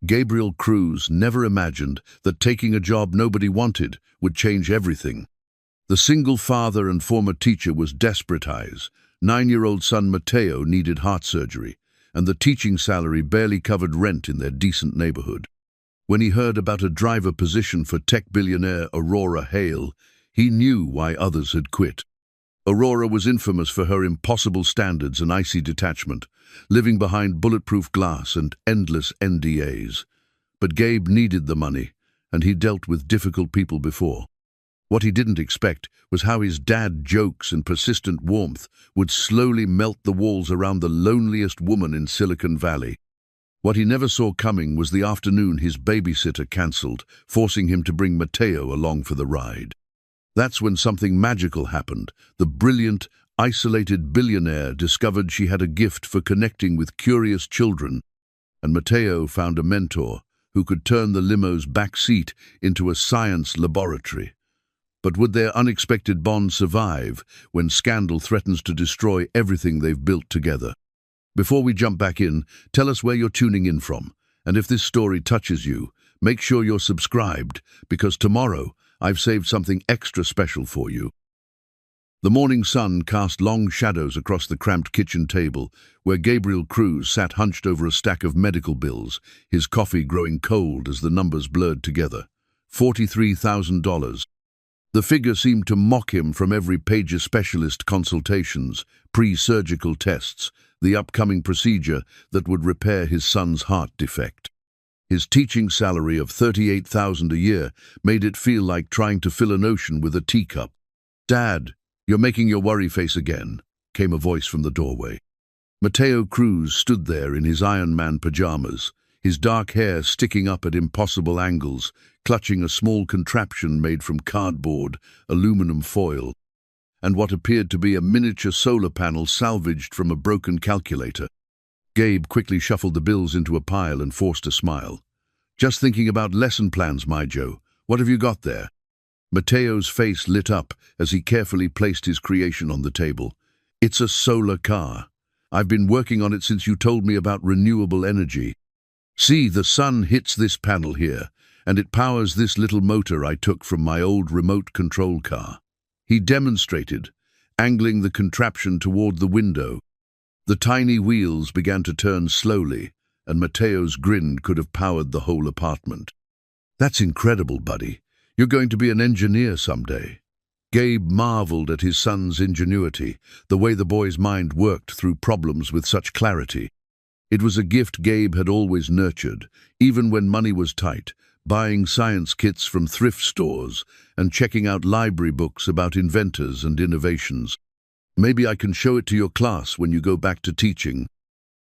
Gabriel Cruz never imagined that taking a job nobody wanted would change everything. The single father and former teacher was desperate. His 9-year-old son Mateo needed heart surgery, and the teaching salary barely covered rent in their decent neighborhood. When he heard about a driver position for tech billionaire Aurora Hale, he knew why others had quit. Aurora was infamous for her impossible standards and icy detachment, living behind bulletproof glass and endless NDAs. But Gabe needed the money, and he dealt with difficult people before. What he didn't expect was how his dad jokes and persistent warmth would slowly melt the walls around the loneliest woman in Silicon Valley. What he never saw coming was the afternoon his babysitter cancelled, forcing him to bring Mateo along for the ride. That's when something magical happened. The brilliant, isolated billionaire discovered she had a gift for connecting with curious children, and Mateo found a mentor who could turn the limo's back seat into a science laboratory. But would their unexpected bond survive when scandal threatens to destroy everything they've built together? Before we jump back in, tell us where you're tuning in from, and if this story touches you, make sure you're subscribed, because tomorrow I've saved something extra special for you. The morning sun cast long shadows across the cramped kitchen table, where Gabriel Cruz sat hunched over a stack of medical bills, his coffee growing cold as the numbers blurred together. $43,000. The figure seemed to mock him from every page of specialist consultations, pre-surgical tests, the upcoming procedure that would repair his son's heart defect. His teaching salary of $38,000 a year made it feel like trying to fill an ocean with a teacup. "Dad, you're making your worry face again," came a voice from the doorway. Mateo Cruz stood there in his Iron Man pajamas, his dark hair sticking up at impossible angles, clutching a small contraption made from cardboard, aluminum foil, and what appeared to be a miniature solar panel salvaged from a broken calculator. Gabe quickly shuffled the bills into a pile and forced a smile. "Just thinking about lesson plans, my Joe. What have you got there?" Mateo's face lit up as he carefully placed his creation on the table. "It's a solar car. I've been working on it since you told me about renewable energy. See, the sun hits this panel here, and it powers this little motor I took from my old remote control car." He demonstrated, angling the contraption toward the window. The tiny wheels began to turn slowly, and Mateo's grin could have powered the whole apartment. "That's incredible, buddy. You're going to be an engineer someday." Gabe marveled at his son's ingenuity, the way the boy's mind worked through problems with such clarity. It was a gift Gabe had always nurtured, even when money was tight, buying science kits from thrift stores and checking out library books about inventors and innovations. "Maybe I can show it to your class when you go back to teaching,"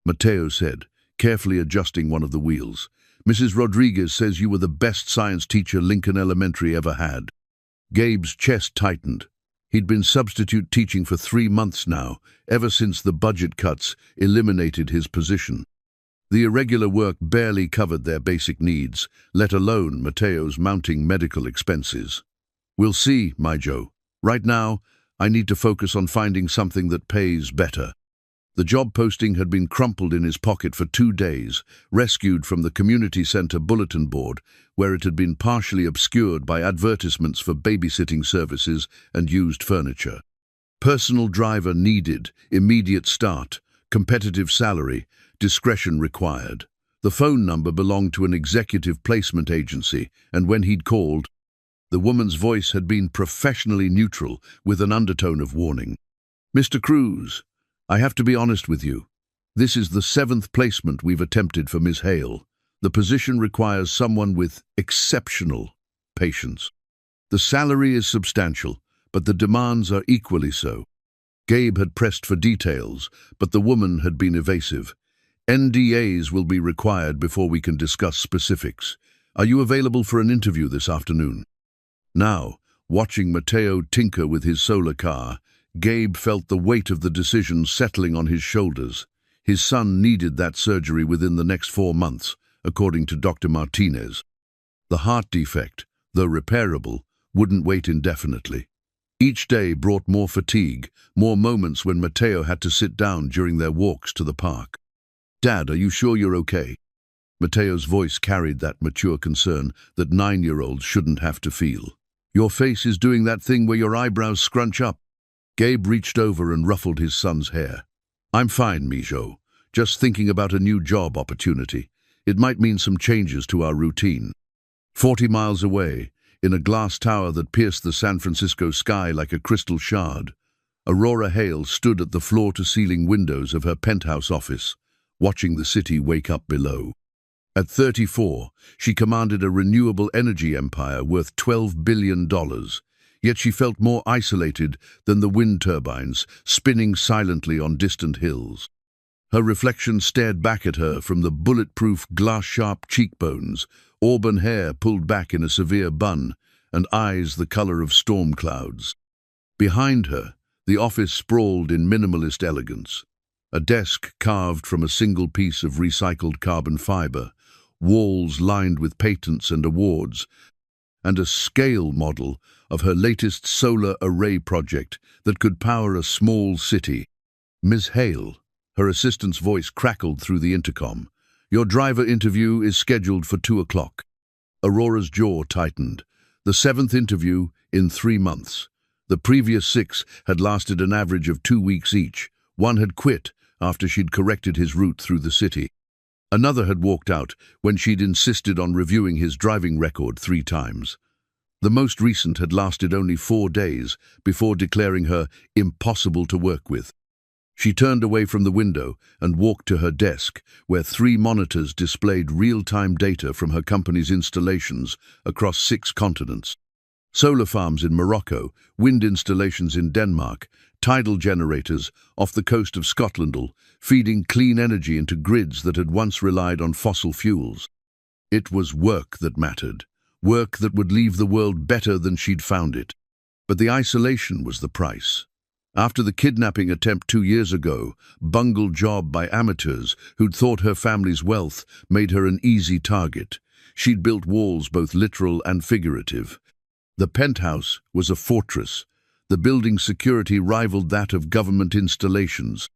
Mateo said, carefully adjusting one of the wheels. "Mrs. Rodriguez says you were the best science teacher Lincoln Elementary ever had." Gabe's chest tightened. He'd been substitute teaching for 3 months now, ever since the budget cuts eliminated his position. The irregular work barely covered their basic needs, let alone Mateo's mounting medical expenses. "We'll see, my Joe. Right now, I need to focus on finding something that pays better." The job posting had been crumpled in his pocket for 2 days, rescued from the community center bulletin board, where it had been partially obscured by advertisements for babysitting services and used furniture. Personal driver needed, immediate start, competitive salary, discretion required. The phone number belonged to an executive placement agency, and when he'd called, the woman's voice had been professionally neutral, with an undertone of warning. "Mr. Cruz, I have to be honest with you. This is the 7th placement we've attempted for Ms. Hale. The position requires someone with exceptional patience. The salary is substantial, but the demands are equally so." Gabe had pressed for details, but the woman had been evasive. "NDAs will be required before we can discuss specifics. Are you available for an interview this afternoon?" Now, watching Mateo tinker with his solar car, Gabe felt the weight of the decision settling on his shoulders. His son needed that surgery within the next 4 months, according to Dr. Martinez. The heart defect, though repairable, wouldn't wait indefinitely. Each day brought more fatigue, more moments when Mateo had to sit down during their walks to the park. "Dad, are you sure you're okay?" Mateo's voice carried that mature concern that 9-year-olds shouldn't have to feel. Your face is doing that thing where your eyebrows scrunch up. Gabe reached over and ruffled his son's hair. I'm fine, Mijo. Just thinking about a new job opportunity. It might mean some changes to our routine. 40 miles away, in a glass tower that pierced the San Francisco sky like a crystal shard, Aurora Hale stood at the floor-to-ceiling windows of her penthouse office, watching the city wake up below. At 34, she commanded a renewable energy empire worth $12 billion, yet she felt more isolated than the wind turbines spinning silently on distant hills. Her reflection stared back at her from the bulletproof, glass-sharp cheekbones, auburn hair pulled back in a severe bun, and eyes the color of storm clouds. Behind her, the office sprawled in minimalist elegance. A desk carved from a single piece of recycled carbon fiber, walls lined with patents and awards, and a scale model of her latest solar array project that could power a small city. Ms. Hale, her assistant's voice crackled through the intercom. Your driver interview is scheduled for 2 o'clock. Aurora's jaw tightened. The 7th interview in 3 months. The previous 6 had lasted an average of 2 weeks each. One had quit after she'd corrected his route through the city. Another had walked out when she'd insisted on reviewing his driving record 3 times. The most recent had lasted only 4 days before declaring her impossible to work with. She turned away from the window and walked to her desk, where 3 monitors displayed real-time data from her company's installations across 6 continents. Solar farms in Morocco, wind installations in Denmark, tidal generators off the coast of Scotland, feeding clean energy into grids that had once relied on fossil fuels. It was work that mattered, work that would leave the world better than she'd found it. But the isolation was the price. After the kidnapping attempt 2 years ago, bungled job by amateurs who'd thought her family's wealth made her an easy target. She'd built walls both literal and figurative. The penthouse was a fortress. The building's security rivaled that of government installations.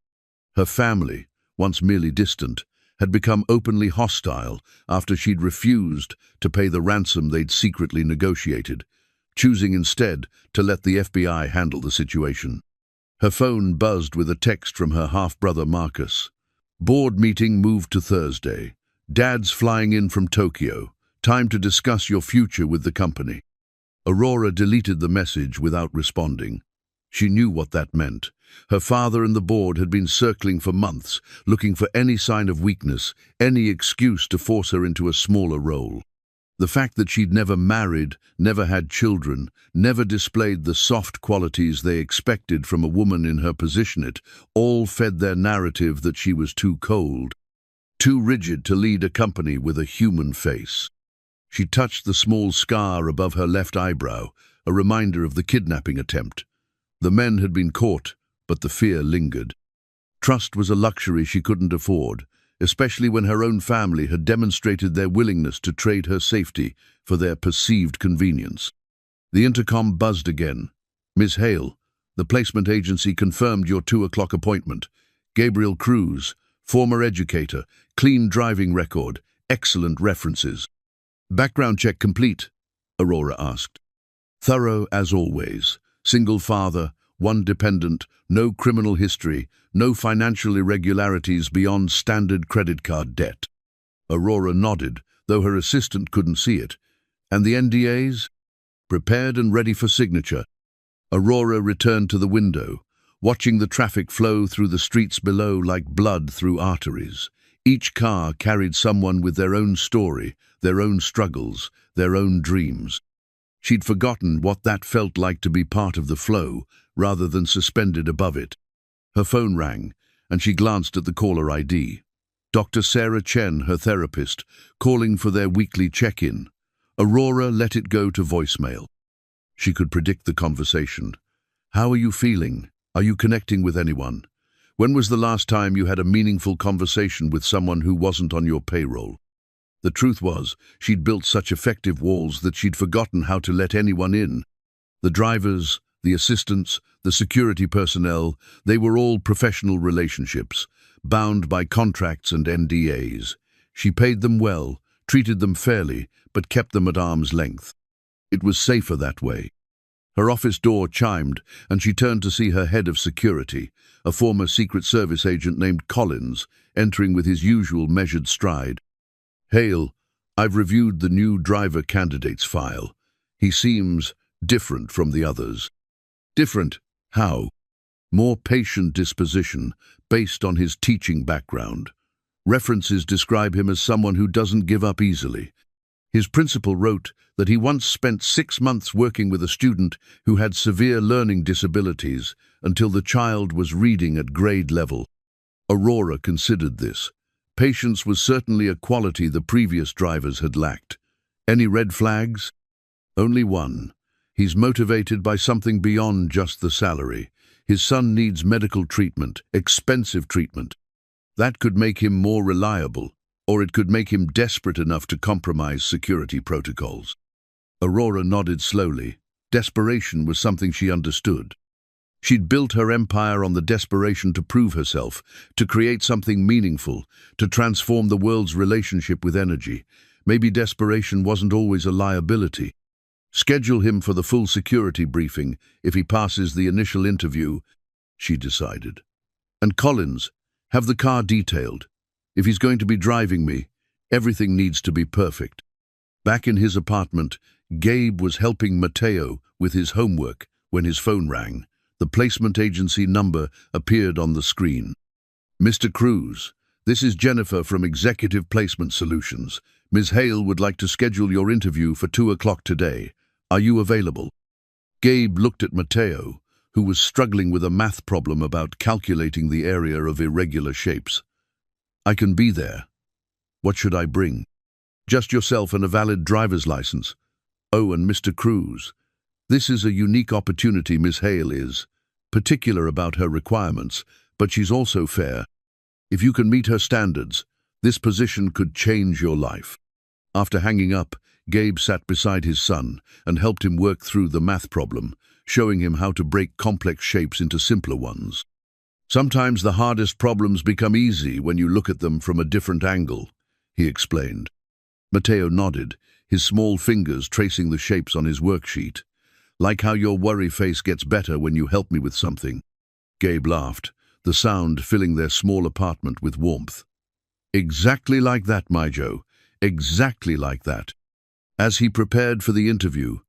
Her family, once merely distant, had become openly hostile after she'd refused to pay the ransom they'd secretly negotiated, choosing instead to let the FBI handle the situation. Her phone buzzed with a text from her half-brother Marcus. Board meeting moved to Thursday. Dad's flying in from Tokyo. Time to discuss your future with the company. Aurora deleted the message without responding. She knew what that meant. Her father and the board had been circling for months, looking for any sign of weakness, any excuse to force her into a smaller role. The fact that she'd never married, never had children, never displayed the soft qualities they expected from a woman in her position, it all fed their narrative that she was too cold, too rigid to lead a company with a human face. She touched the small scar above her left eyebrow, a reminder of the kidnapping attempt. The men had been caught, but the fear lingered. Trust was a luxury she couldn't afford, especially when her own family had demonstrated their willingness to trade her safety for their perceived convenience. The intercom buzzed again. Ms. Hale, the placement agency confirmed your 2 o'clock appointment. Gabriel Cruz, former educator, clean driving record, excellent references. Background check complete, Aurora asked. Thorough as always. Single father, 1 dependent, no criminal history, no financial irregularities beyond standard credit card debt. Aurora nodded, though her assistant couldn't see it. And the NDAs? Prepared and ready for signature. Aurora returned to the window, watching the traffic flow through the streets below like blood through arteries. Each car carried someone with their own story, their own struggles, their own dreams. She'd forgotten what that felt like to be part of the flow, rather than suspended above it. Her phone rang, and she glanced at the caller ID. Dr. Sarah Chen, her therapist, calling for their weekly check-in. Aurora let it go to voicemail. She could predict the conversation. How are you feeling? Are you connecting with anyone? When was the last time you had a meaningful conversation with someone who wasn't on your payroll? The truth was, she'd built such effective walls that she'd forgotten how to let anyone in. The drivers, the assistants, the security personnel, they were all professional relationships, bound by contracts and NDAs. She paid them well, treated them fairly, but kept them at arm's length. It was safer that way. Her office door chimed, and she turned to see her head of security, a former Secret Service agent named Collins, entering with his usual measured stride. "Hale, I've reviewed the new driver candidate's file. He seems different from the others." "Different? How?" "More patient disposition, based on his teaching background. References describe him as someone who doesn't give up easily. His principal wrote that he once spent 6 months working with a student who had severe learning disabilities until the child was reading at grade level. Aurora considered this. Patience was certainly a quality the previous drivers had lacked. Any red flags? Only one. He's motivated by something beyond just the salary. His son needs medical treatment, expensive treatment. That could make him more reliable, or it could make him desperate enough to compromise security protocols. Aurora nodded slowly. Desperation was something she understood. She'd built her empire on the desperation to prove herself, to create something meaningful, to transform the world's relationship with energy. Maybe desperation wasn't always a liability. Schedule him for the full security briefing if he passes the initial interview, she decided. And Collins, have the car detailed. If he's going to be driving me, everything needs to be perfect. Back in his apartment, Gabe was helping Mateo with his homework when his phone rang. The placement agency number appeared on the screen. "Mr. Cruz, this is Jennifer from Executive Placement Solutions. Ms. Hale would like to schedule your interview for 2 o'clock today. Are you available?" Gabe looked at Mateo, who was struggling with a math problem about calculating the area of irregular shapes. "I can be there. What should I bring?" "Just yourself and a valid driver's license." "Oh, and Mr. Cruz, this is a unique opportunity. Ms. Hale is particular about her requirements, but she's also fair. If you can meet her standards, this position could change your life." After hanging up, Gabe sat beside his son and helped him work through the math problem, showing him how to break complex shapes into simpler ones. "Sometimes the hardest problems become easy when you look at them from a different angle," he explained. Mateo nodded, his small fingers tracing the shapes on his worksheet. "Like how your worry face gets better when you help me with something." Gabe laughed, the sound filling their small apartment with warmth. "Exactly like that, my Joe. Exactly like that." As he prepared for the interview,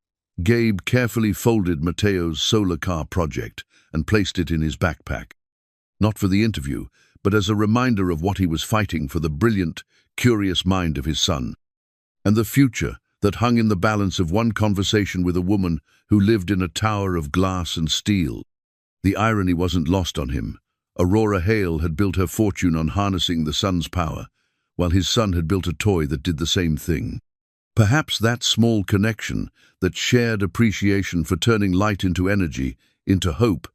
Gabe carefully folded Mateo's solar car project and placed it in his backpack. Not for the interview, but as a reminder of what he was fighting for, the brilliant, curious mind of his son. And the future that hung in the balance of one conversation with a woman who lived in a tower of glass and steel. The irony wasn't lost on him. Aurora Hale had built her fortune on harnessing the sun's power, while his son had built a toy that did the same thing. Perhaps that small connection, that shared appreciation for turning light into energy, into hope,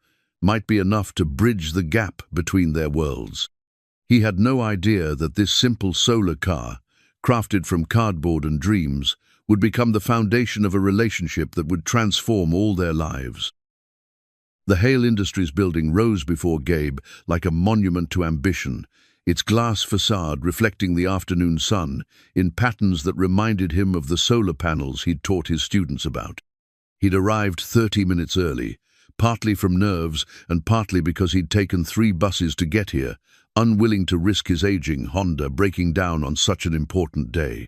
might be enough to bridge the gap between their worlds. He had no idea that this simple solar car, crafted from cardboard and dreams, would become the foundation of a relationship that would transform all their lives. The Hale Industries building rose before Gabe like a monument to ambition, its glass facade reflecting the afternoon sun in patterns that reminded him of the solar panels he'd taught his students about. He'd arrived 30 minutes early, partly from nerves and partly because he'd taken 3 buses to get here, unwilling to risk his aging Honda breaking down on such an important day.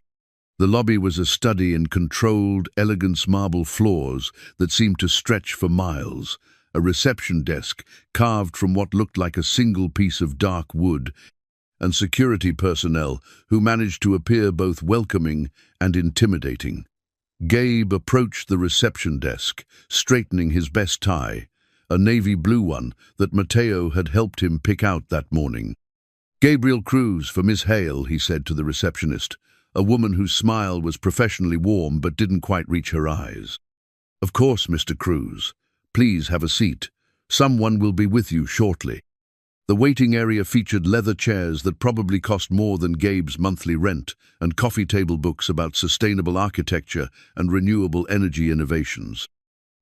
The lobby was a study in controlled, elegant marble floors that seemed to stretch for miles, a reception desk carved from what looked like a single piece of dark wood, and security personnel who managed to appear both welcoming and intimidating. Gabe approached the reception desk, straightening his best tie, a navy blue one that Mateo had helped him pick out that morning. "Gabriel Cruz for Miss Hale," he said to the receptionist, a woman whose smile was professionally warm but didn't quite reach her eyes. "Of course, Mr. Cruz. Please have a seat. Someone will be with you shortly." The waiting area featured leather chairs that probably cost more than Gabe's monthly rent and coffee table books about sustainable architecture and renewable energy innovations.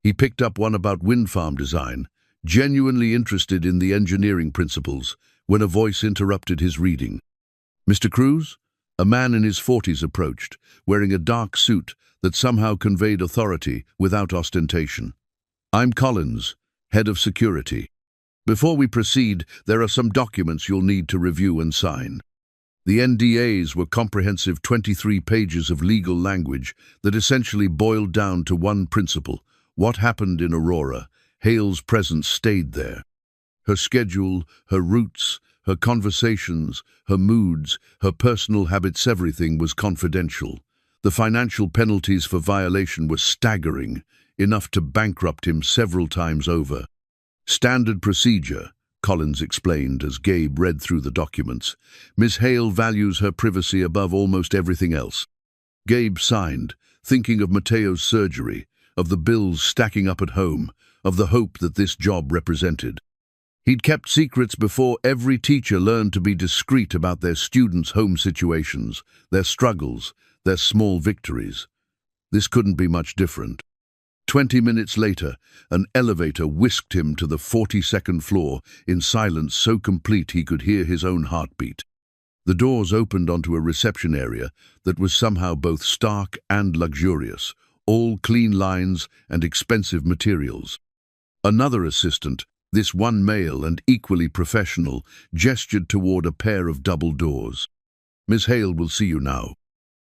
He picked up one about wind farm design, genuinely interested in the engineering principles, when a voice interrupted his reading. "Mr. Cruz, A man in his 40s approached, wearing a dark suit that somehow conveyed authority without ostentation. "I'm Collins, head of security. Before we proceed, there are some documents you'll need to review and sign." The NDAs were comprehensive 23 pages of legal language that essentially boiled down to one principle: what happened in Aurora. Hale's presence stayed there. Her schedule, her routes, her conversations, her moods, her personal habits, everything was confidential. The financial penalties for violation were staggering, enough to bankrupt him several times over. "Standard procedure," Collins explained as Gabe read through the documents. "Miss Hale values her privacy above almost everything else." Gabe signed, thinking of Mateo's surgery, of the bills stacking up at home, of the hope that this job represented. He'd kept secrets before. Every teacher learned to be discreet about their students' home situations, their struggles, their small victories. This couldn't be much different. 20 minutes later, an elevator whisked him to the 42nd floor in silence so complete he could hear his own heartbeat. The doors opened onto a reception area that was somehow both stark and luxurious, all clean lines and expensive materials. Another assistant, this one male and equally professional, gestured toward a pair of double doors. "Miss Hale will see you now."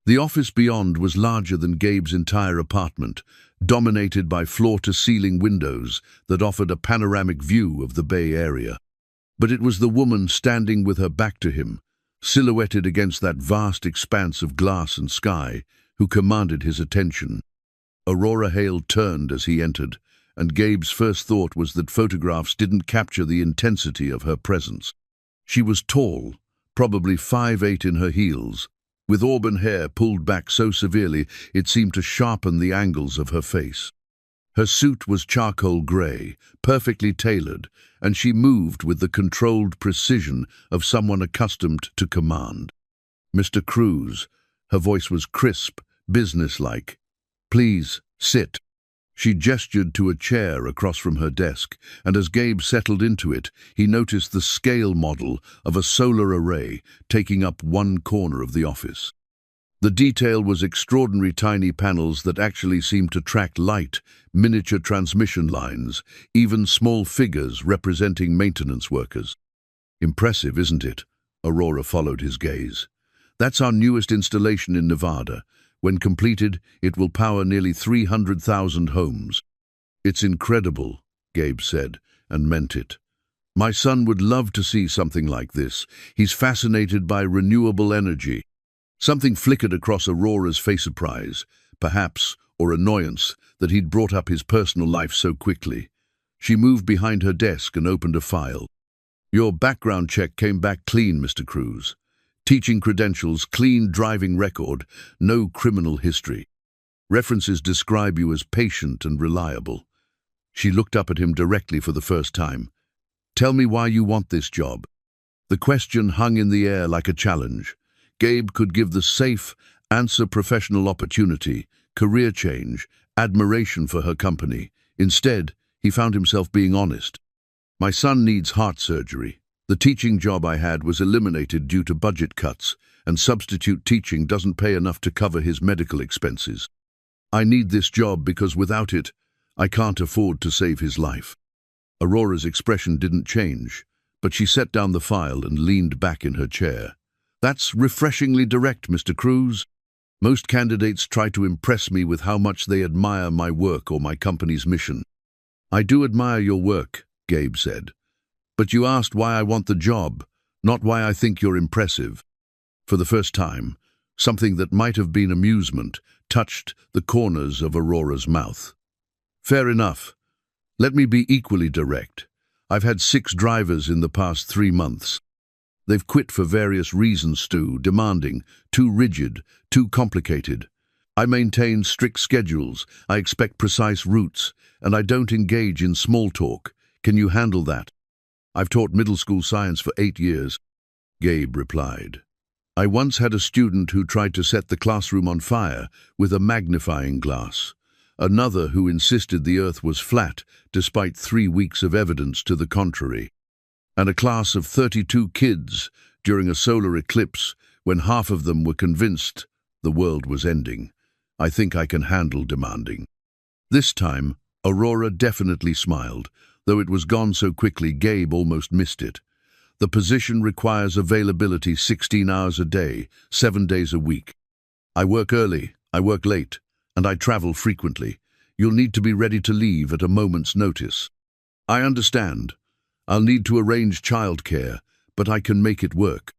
The office beyond was larger than Gabe's entire apartment, dominated by floor-to-ceiling windows that offered a panoramic view of the Bay Area. But it was the woman standing with her back to him, silhouetted against that vast expanse of glass and sky, who commanded his attention. Aurora Hale turned as he entered, and Gabe's first thought was that photographs didn't capture the intensity of her presence. She was tall, probably 5'8" in her heels, with auburn hair pulled back so severely it seemed to sharpen the angles of her face. Her suit was charcoal grey, perfectly tailored, and she moved with the controlled precision of someone accustomed to command. "Mr. Cruz," her voice was crisp, businesslike. "Please, sit." She gestured to a chair across from her desk, and as Gabe settled into it, he noticed the scale model of a solar array taking up one corner of the office. The detail was extraordinary: tiny panels that actually seemed to track light, miniature transmission lines, even small figures representing maintenance workers. "Impressive, isn't it?" Aurora followed his gaze. "That's our newest installation in Nevada. When completed, it will power nearly 300,000 homes." "It's incredible," Gabe said, and meant it. "My son would love to see something like this. He's fascinated by renewable energy." Something flickered across Aurora's face: surprise, perhaps, or annoyance that he'd brought up his personal life so quickly. She moved behind her desk and opened a file. "Your background check came back clean, Mr. Cruz. Teaching credentials, clean driving record, no criminal history. References describe you as patient and reliable." She looked up at him directly for the first time. "Tell me why you want this job." The question hung in the air like a challenge. Gabe could give the safe answer: professional opportunity, career change, admiration for her company. Instead, he found himself being honest. "My son needs heart surgery. The teaching job I had was eliminated due to budget cuts, and substitute teaching doesn't pay enough to cover his medical expenses. I need this job because without it, I can't afford to save his life." Aurora's expression didn't change, but she set down the file and leaned back in her chair. "That's refreshingly direct, Mr. Cruz. Most candidates try to impress me with how much they admire my work or my company's mission." "I do admire your work," Gabe said. "But you asked why I want the job, not why I think you're impressive." For the first time, something that might have been amusement touched the corners of Aurora's mouth. "Fair enough. Let me be equally direct. I've had 6 drivers in the past 3 months. They've quit for various reasons: too demanding, too rigid, too complicated. I maintain strict schedules, I expect precise routes, and I don't engage in small talk. Can you handle that?" "I've taught middle school science for 8 years, Gabe replied. "I once had a student who tried to set the classroom on fire with a magnifying glass. Another who insisted the earth was flat, despite 3 weeks of evidence to the contrary. And a class of 32 kids during a solar eclipse when half of them were convinced the world was ending. I think I can handle demanding. This time, Aurora definitely smiled, though it was gone so quickly Gabe almost missed it. The position requires availability 16 hours a day, 7 days a week. I work early, I work late, and I travel frequently. You'll need to be ready to leave at a moment's notice. I understand. I'll need to arrange childcare, but I can make it work.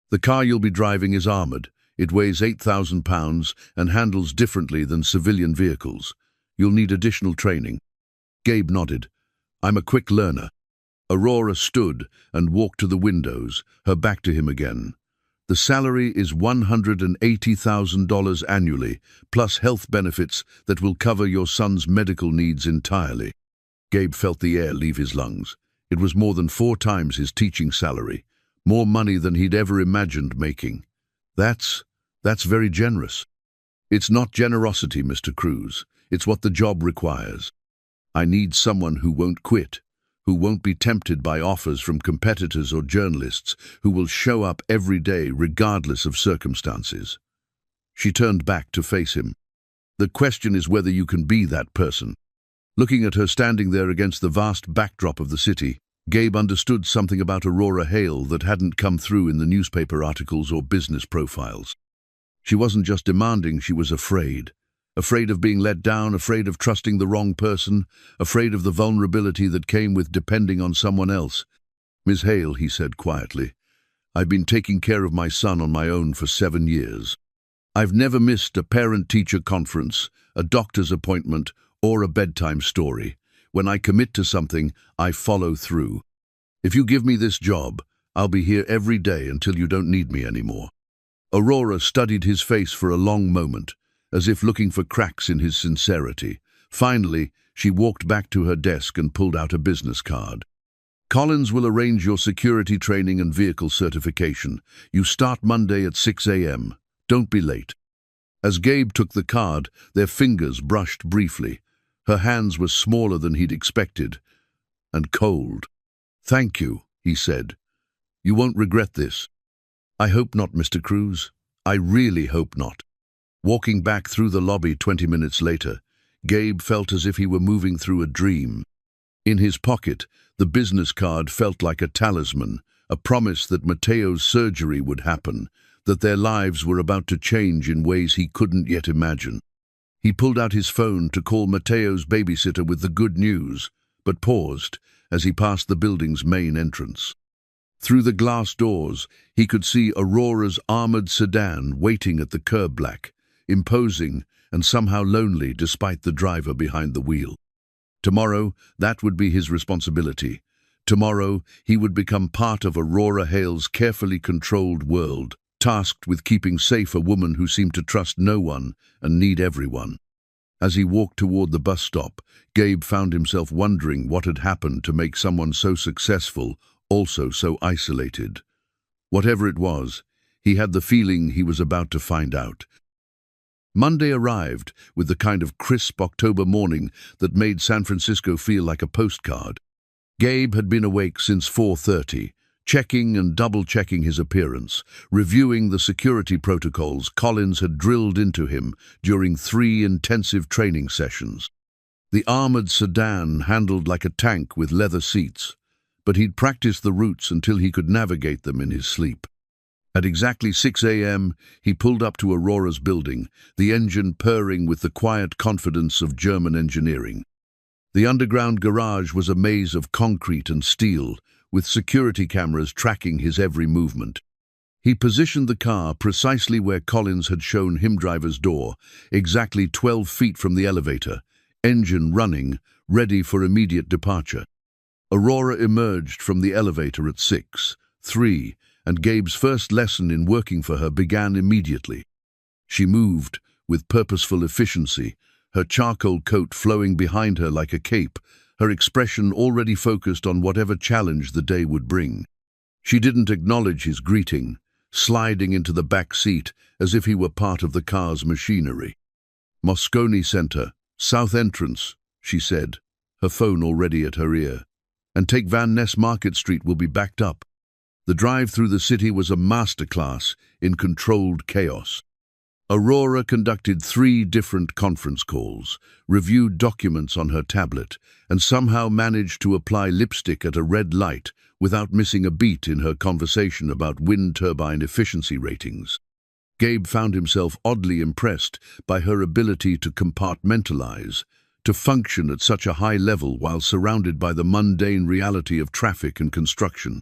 The car you'll be driving is armored. It weighs 8,000 pounds and handles differently than civilian vehicles. You'll need additional training. Gabe nodded. I'm a quick learner. Aurora stood and walked to the windows, her back to him again. The salary is $180,000 annually, plus health benefits that will cover your son's medical needs entirely. Gabe felt the air leave his lungs. It was more than 4 times his teaching salary, more money than he'd ever imagined making. That's very generous. It's not generosity, Mr. Cruz. It's what the job requires. I need someone who won't quit, who won't be tempted by offers from competitors or journalists, who will show up every day regardless of circumstances. She turned back to face him. The question is whether you can be that person. Looking at her standing there against the vast backdrop of the city, Gabe understood something about Aurora Hale that hadn't come through in the newspaper articles or business profiles. She wasn't just demanding, she was afraid. Afraid of being let down, afraid of trusting the wrong person, afraid of the vulnerability that came with depending on someone else. Ms. Hale, he said quietly, I've been taking care of my son on my own for 7 years. I've never missed a parent-teacher conference, a doctor's appointment, or a bedtime story. When I commit to something, I follow through. If you give me this job, I'll be here every day until you don't need me anymore. Aurora studied his face for a long moment, as if looking for cracks in his sincerity. Finally, she walked back to her desk and pulled out a business card. Collins will arrange your security training and vehicle certification. You start Monday at 6 a.m. Don't be late. As Gabe took the card, their fingers brushed briefly. Her hands were smaller than he'd expected, and cold. Thank you, he said. You won't regret this. I hope not, Mr. Cruz. I really hope not. Walking back through the lobby 20 minutes later, Gabe felt as if he were moving through a dream. In his pocket, the business card felt like a talisman, a promise that Mateo's surgery would happen, that their lives were about to change in ways he couldn't yet imagine. He pulled out his phone to call Mateo's babysitter with the good news, but paused as he passed the building's main entrance. Through the glass doors, he could see Aurora's armored sedan waiting at the curb black, imposing and somehow lonely despite the driver behind the wheel. Tomorrow, that would be his responsibility. Tomorrow, he would become part of Aurora Hale's carefully controlled world, tasked with keeping safe a woman who seemed to trust no one and need everyone. As he walked toward the bus stop, Gabe found himself wondering what had happened to make someone so successful also so isolated. Whatever it was, he had the feeling he was about to find out. Monday arrived with the kind of crisp October morning that made San Francisco feel like a postcard. Gabe had been awake since 4:30, checking and double-checking his appearance, reviewing the security protocols Collins had drilled into him during 3 intensive training sessions. The armored sedan handled like a tank with leather seats, but he'd practiced the routes until he could navigate them in his sleep. At exactly 6 a.m., he pulled up to Aurora's building, the engine purring with the quiet confidence of German engineering. The underground garage was a maze of concrete and steel, with security cameras tracking his every movement. He positioned the car precisely where Collins had shown him driver's door, exactly 12 feet from the elevator, engine running, ready for immediate departure. Aurora emerged from the elevator at 6:03, and Gabe's first lesson in working for her began immediately. She moved with purposeful efficiency, her charcoal coat flowing behind her like a cape, her expression already focused on whatever challenge the day would bring. She didn't acknowledge his greeting, sliding into the back seat as if he were part of the car's machinery. Moscone Center, South Entrance, she said, her phone already at her ear. And take Van Ness Market Street will be backed up. The drive through the city was a masterclass in controlled chaos. Aurora conducted 3 different conference calls, reviewed documents on her tablet, and somehow managed to apply lipstick at a red light without missing a beat in her conversation about wind turbine efficiency ratings. Gabe found himself oddly impressed by her ability to compartmentalize, to function at such a high level while surrounded by the mundane reality of traffic and construction.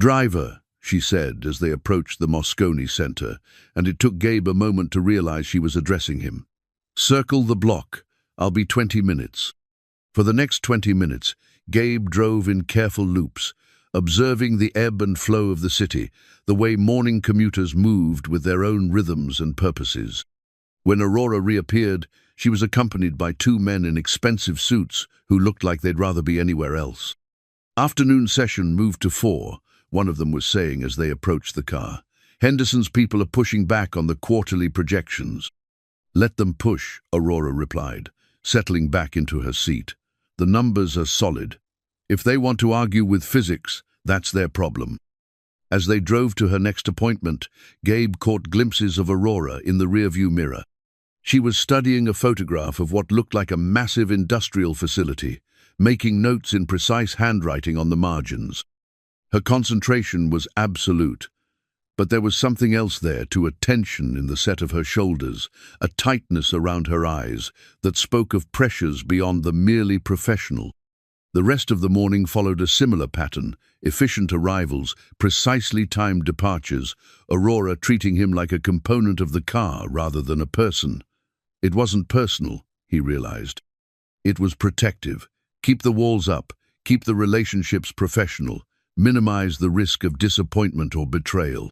"Driver," she said as they approached the Moscone Center, and it took Gabe a moment to realize she was addressing him. "Circle the block. I'll be 20 minutes. For the next 20 minutes, Gabe drove in careful loops, observing the ebb and flow of the city, the way morning commuters moved with their own rhythms and purposes. When Aurora reappeared, she was accompanied by 2 men in expensive suits who looked like they'd rather be anywhere else. "Afternoon session moved to 4, one of them was saying as they approached the car. "Henderson's people are pushing back on the quarterly projections." "Let them push," Aurora replied, settling back into her seat. "The numbers are solid. If they want to argue with physics, that's their problem." As they drove to her next appointment, Gabe caught glimpses of Aurora in the rearview mirror. She was studying a photograph of what looked like a massive industrial facility, making notes in precise handwriting on the margins. Her concentration was absolute, but there was something else there, too, a tension in the set of her shoulders, a tightness around her eyes that spoke of pressures beyond the merely professional. The rest of the morning followed a similar pattern: efficient arrivals, precisely timed departures, Aurora treating him like a component of the car rather than a person. It wasn't personal, he realized. It was protective. Keep the walls up, keep the relationships professional, minimize the risk of disappointment or betrayal.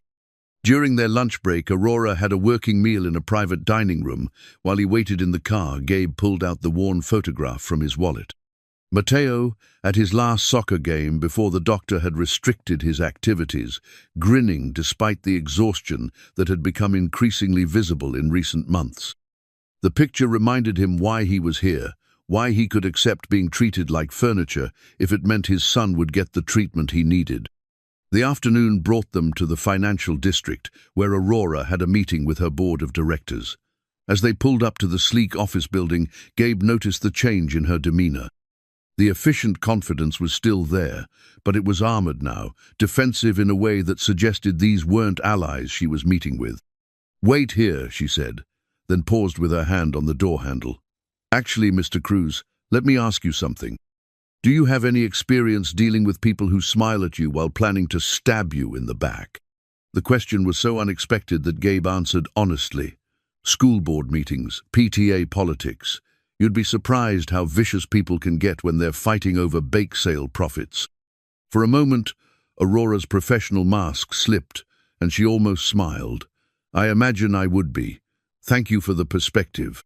During their lunch break, Aurora had a working meal in a private dining room. While he waited in the car, Gabe pulled out the worn photograph from his wallet. Mateo, at his last soccer game before the doctor had restricted his activities, grinning despite the exhaustion that had become increasingly visible in recent months. The picture reminded him why he was here, why he could accept being treated like furniture if it meant his son would get the treatment he needed. The afternoon brought them to the financial district, where Aurora had a meeting with her board of directors. As they pulled up to the sleek office building, Gabe noticed the change in her demeanor. The efficient confidence was still there, but it was armored now, defensive in a way that suggested these weren't allies she was meeting with. "Wait here," she said, then paused with her hand on the door handle. "Actually, Mr. Cruz, let me ask you something. Do you have any experience dealing with people who smile at you while planning to stab you in the back?" The question was so unexpected that Gabe answered honestly. "School board meetings, PTA politics. You'd be surprised how vicious people can get when they're fighting over bake sale profits." For a moment, Aurora's professional mask slipped, and she almost smiled. "I imagine I would be. Thank you for the perspective."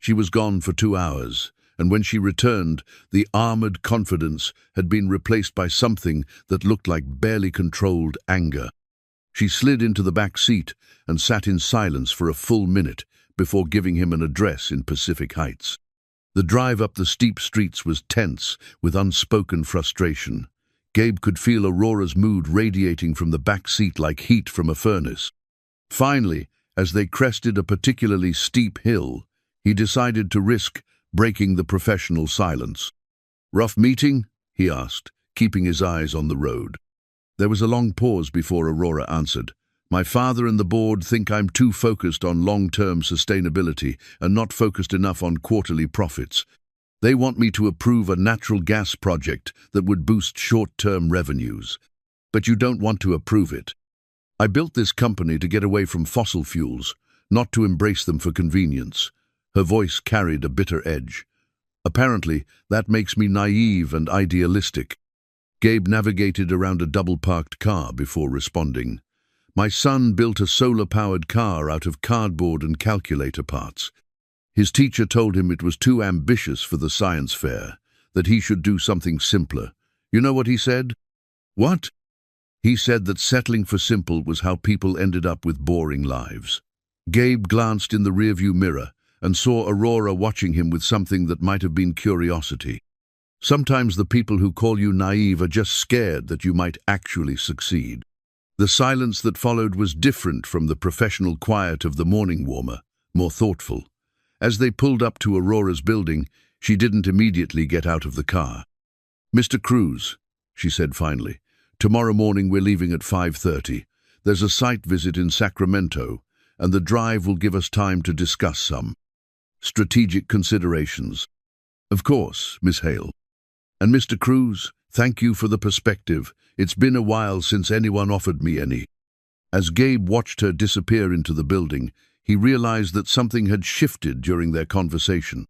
She was gone for 2 hours, and when she returned, the armored confidence had been replaced by something that looked like barely controlled anger. She slid into the back seat and sat in silence for a full minute before giving him an address in Pacific Heights. The drive up the steep streets was tense with unspoken frustration. Gabe could feel Aurora's mood radiating from the back seat like heat from a furnace. Finally, as they crested a particularly steep hill, he decided to risk breaking the professional silence. "Rough meeting?" he asked, keeping his eyes on the road. There was a long pause before Aurora answered. "My father and the board think I'm too focused on long-term sustainability and not focused enough on quarterly profits. They want me to approve a natural gas project that would boost short-term revenues. But you don't want to approve it. I built this company to get away from fossil fuels, not to embrace them for convenience." Her voice carried a bitter edge. "Apparently, that makes me naive and idealistic." Gabe navigated around a double-parked car before responding. "My son built a solar-powered car out of cardboard and calculator parts. His teacher told him it was too ambitious for the science fair, that he should do something simpler. You know what he said?" "What?" "He said that settling for simple was how people ended up with boring lives." Gabe glanced in the rearview mirror and saw Aurora watching him with something that might have been curiosity. Sometimes the people who call you naive are just scared that you might actually succeed. The silence that followed was different from the professional quiet of the morning warmer, more thoughtful. As they pulled up to Aurora's building, she didn't immediately get out of the car. "Mr. Cruz," she said finally, "tomorrow morning we're leaving at 5:30. There's a site visit in Sacramento, and the drive will give us time to discuss some strategic considerations." "Of course, Miss Hale. And Mr. Cruz, thank you for the perspective. It's been a while since anyone offered me any." As Gabe watched her disappear into the building, he realized that something had shifted during their conversation.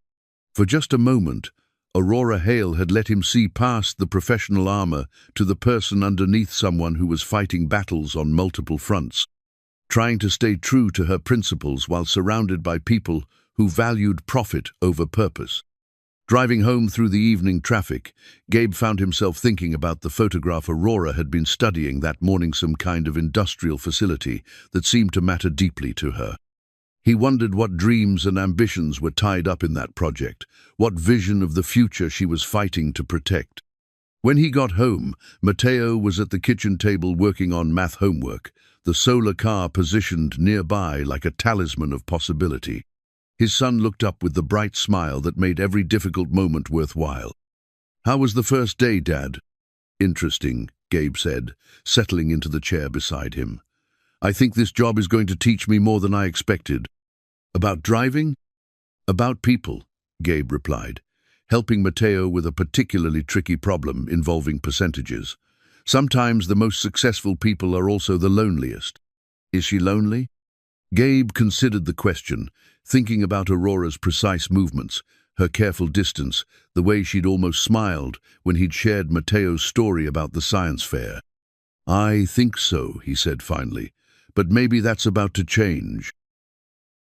For just a moment, Aurora Hale had let him see past the professional armor to the person underneath, someone who was fighting battles on multiple fronts, trying to stay true to her principles while surrounded by people who valued profit over purpose. Driving home through the evening traffic, Gabe found himself thinking about the photograph Aurora had been studying that morning, some kind of industrial facility that seemed to matter deeply to her. He wondered what dreams and ambitions were tied up in that project, what vision of the future she was fighting to protect. When he got home, Mateo was at the kitchen table working on math homework, the solar car positioned nearby like a talisman of possibility. His son looked up with the bright smile that made every difficult moment worthwhile. "How was the first day, Dad?" "Interesting," Gabe said, settling into the chair beside him. "I think this job is going to teach me more than I expected." "About driving?" "About people," Gabe replied, helping Mateo with a particularly tricky problem involving percentages. "Sometimes the most successful people are also the loneliest." "Is she lonely?" Gabe considered the question, thinking about Aurora's precise movements, her careful distance, the way she'd almost smiled when he'd shared Mateo's story about the science fair. "I think so," he said finally, "but maybe that's about to change."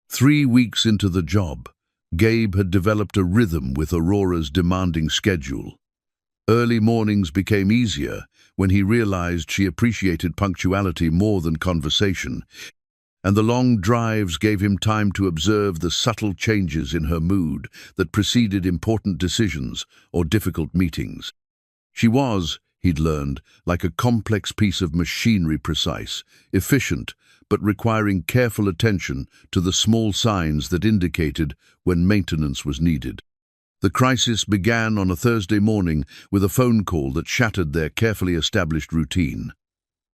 3 weeks into the job, Gabe had developed a rhythm with Aurora's demanding schedule. Early mornings became easier when he realized she appreciated punctuality more than conversation, and the long drives gave him time to observe the subtle changes in her mood that preceded important decisions or difficult meetings. She was, he'd learned, like a complex piece of machinery, precise, efficient, but requiring careful attention to the small signs that indicated when maintenance was needed. The crisis began on a Thursday morning with a phone call that shattered their carefully established routine.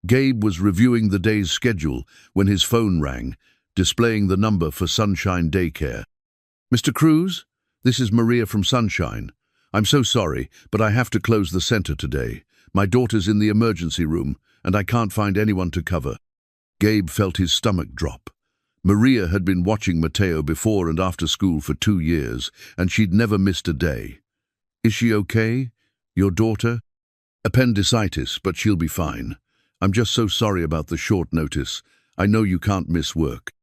Gabe was reviewing the day's schedule when his phone rang, displaying the number for Sunshine Daycare. "Mr. Cruz, this is Maria from Sunshine. I'm so sorry, but I have to close the center today. My daughter's in the emergency room, and I can't find anyone to cover." Gabe felt his stomach drop. Maria had been watching Mateo before and after school for 2 years, and she'd never missed a day. "Is she okay? Your daughter?" "Appendicitis, but she'll be fine. I'm just so sorry about the short notice. I know you can't miss work."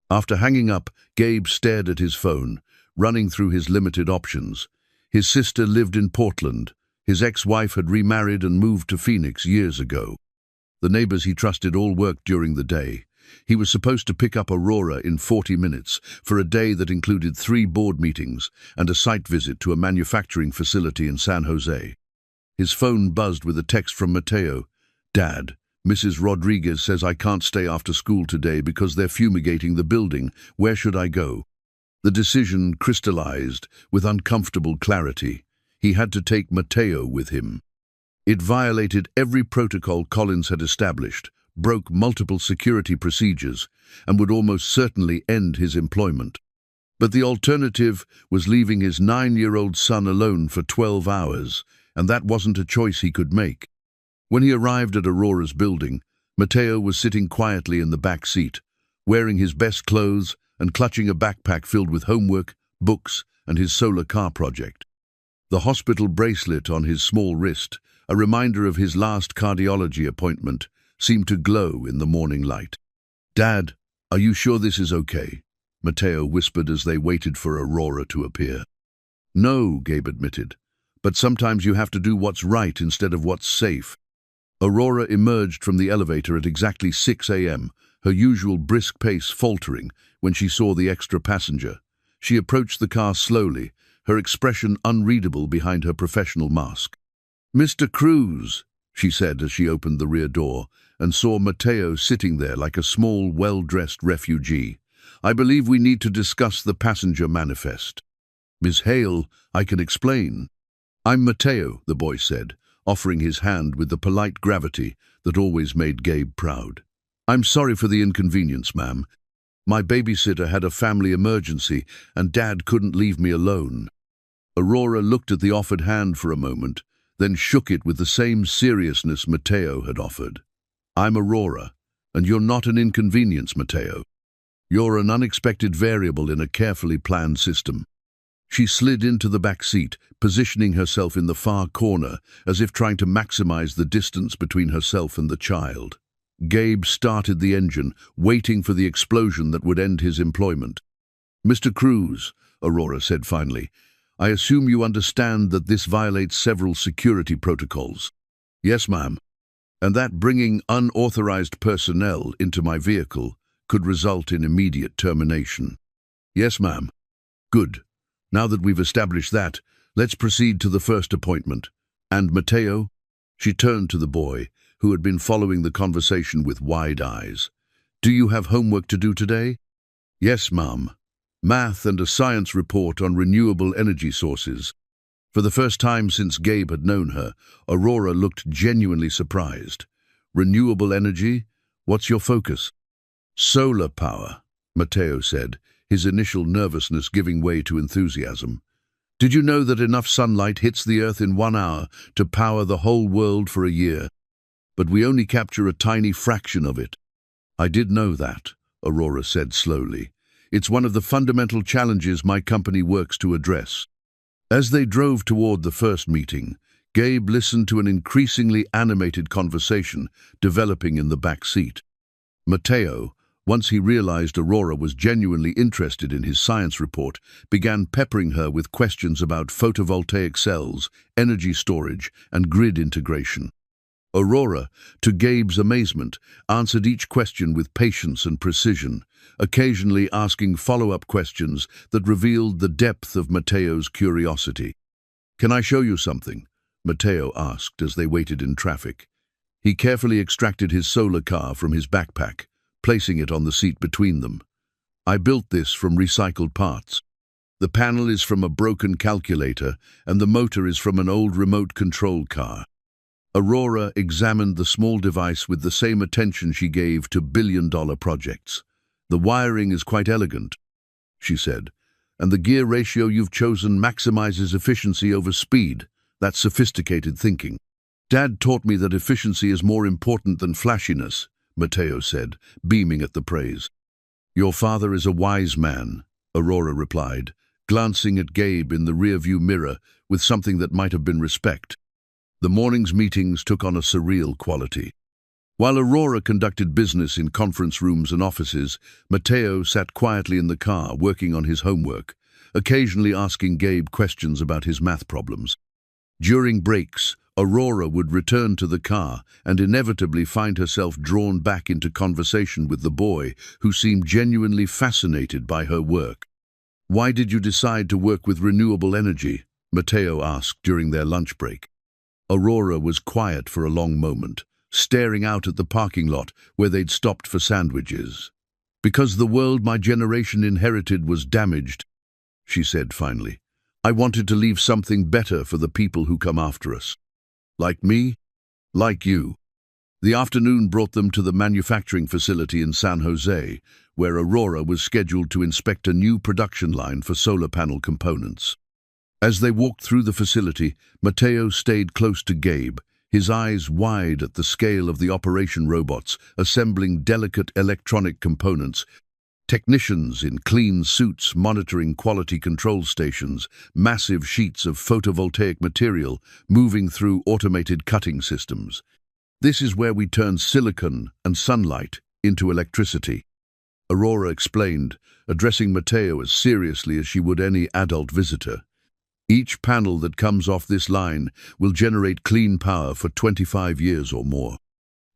After hanging up, Gabe stared at his phone, running through his limited options. His sister lived in Portland. His ex-wife had remarried and moved to Phoenix years ago. The neighbors he trusted all worked during the day. He was supposed to pick up Aurora in 40 minutes for a day that included 3 board meetings and a site visit to a manufacturing facility in San Jose. His phone buzzed with a text from Mateo. "Dad, Mrs. Rodriguez says I can't stay after school today because they're fumigating the building. Where should I go?" The decision crystallized with uncomfortable clarity. He had to take Mateo with him. It violated every protocol Collins had established, broke multiple security procedures, and would almost certainly end his employment. But the alternative was leaving his 9-year-old son alone for 12 hours, and that wasn't a choice he could make. When he arrived at Aurora's building, Mateo was sitting quietly in the back seat, wearing his best clothes and clutching a backpack filled with homework, books, and his solar car project. The hospital bracelet on his small wrist, a reminder of his last cardiology appointment, seemed to glow in the morning light. "Dad, are you sure this is okay?" Mateo whispered as they waited for Aurora to appear. "No," Gabe admitted, "but sometimes you have to do what's right instead of what's safe." Aurora emerged from the elevator at exactly 6 a.m., her usual brisk pace faltering when she saw the extra passenger. She approached the car slowly, her expression unreadable behind her professional mask. "Mr. Cruz," she said as she opened the rear door and saw Matteo sitting there like a small, well-dressed refugee. "I believe we need to discuss the passenger manifest." "Miss Hale, I can explain." "I'm Matteo," the boy said, offering his hand with the polite gravity that always made Gabe proud. "I'm sorry for the inconvenience, ma'am. My babysitter had a family emergency and Dad couldn't leave me alone." Aurora looked at the offered hand for a moment, then shook it with the same seriousness Matteo had offered. "I'm Aurora, and you're not an inconvenience, Matteo. You're an unexpected variable in a carefully planned system." She slid into the back seat, positioning herself in the far corner, as if trying to maximize the distance between herself and the child. Gabe started the engine, waiting for the explosion that would end his employment. "Mr. Cruz," Aurora said finally, "I assume you understand that this violates several security protocols." "Yes, ma'am. And that bringing unauthorized personnel into my vehicle could result in immediate termination." "Yes, ma'am." "Good. Now that we've established that, let's proceed to the first appointment. And Matteo?" She turned to the boy, who had been following the conversation with wide eyes. "Do you have homework to do today?" "Yes, ma'am. Math and a science report on renewable energy sources." For the first time since Gabe had known her, Aurora looked genuinely surprised. "Renewable energy? What's your focus?" "Solar power," Matteo said, his initial nervousness giving way to enthusiasm. "Did you know that enough sunlight hits the Earth in 1 hour to power the whole world for a year? But we only capture a tiny fraction of it." "I did know that," Aurora said slowly. "It's one of the fundamental challenges my company works to address." As they drove toward the first meeting, Gabe listened to an increasingly animated conversation developing in the back seat. Matteo, once he realized Aurora was genuinely interested in his science report, began peppering her with questions about photovoltaic cells, energy storage, and grid integration. Aurora, to Gabe's amazement, answered each question with patience and precision, occasionally asking follow-up questions that revealed the depth of Matteo's curiosity. "Can I show you something?" Matteo asked as they waited in traffic. He carefully extracted his solar car from his backpack, placing it on the seat between them. "I built this from recycled parts. The panel is from a broken calculator, and the motor is from an old remote control car." Aurora examined the small device with the same attention she gave to billion-dollar projects. "The wiring is quite elegant," she said, "and the gear ratio you've chosen maximizes efficiency over speed. That's sophisticated thinking." "Dad taught me that efficiency is more important than flashiness," Matteo said, beaming at the praise. "Your father is a wise man," Aurora replied, glancing at Gabe in the rearview mirror with something that might have been respect. The morning's meetings took on a surreal quality. While Aurora conducted business in conference rooms and offices, Matteo sat quietly in the car working on his homework, occasionally asking Gabe questions about his math problems. During breaks, Aurora would return to the car and inevitably find herself drawn back into conversation with the boy, who seemed genuinely fascinated by her work. "Why did you decide to work with renewable energy?" Matteo asked during their lunch break. Aurora was quiet for a long moment, staring out at the parking lot where they'd stopped for sandwiches. "Because the world my generation inherited was damaged," she said finally. "I wanted to leave something better for the people who come after us." "Like me?" "Like you." The afternoon brought them to the manufacturing facility in San Jose, where Aurora was scheduled to inspect a new production line for solar panel components. As they walked through the facility, Matteo stayed close to Gabe, his eyes wide at the scale of the operation robots assembling delicate electronic components. Technicians in clean suits monitoring quality control stations, massive sheets of photovoltaic material moving through automated cutting systems. "This is where we turn silicon and sunlight into electricity," Aurora explained, addressing Matteo as seriously as she would any adult visitor. "Each panel that comes off this line will generate clean power for 25 years or more."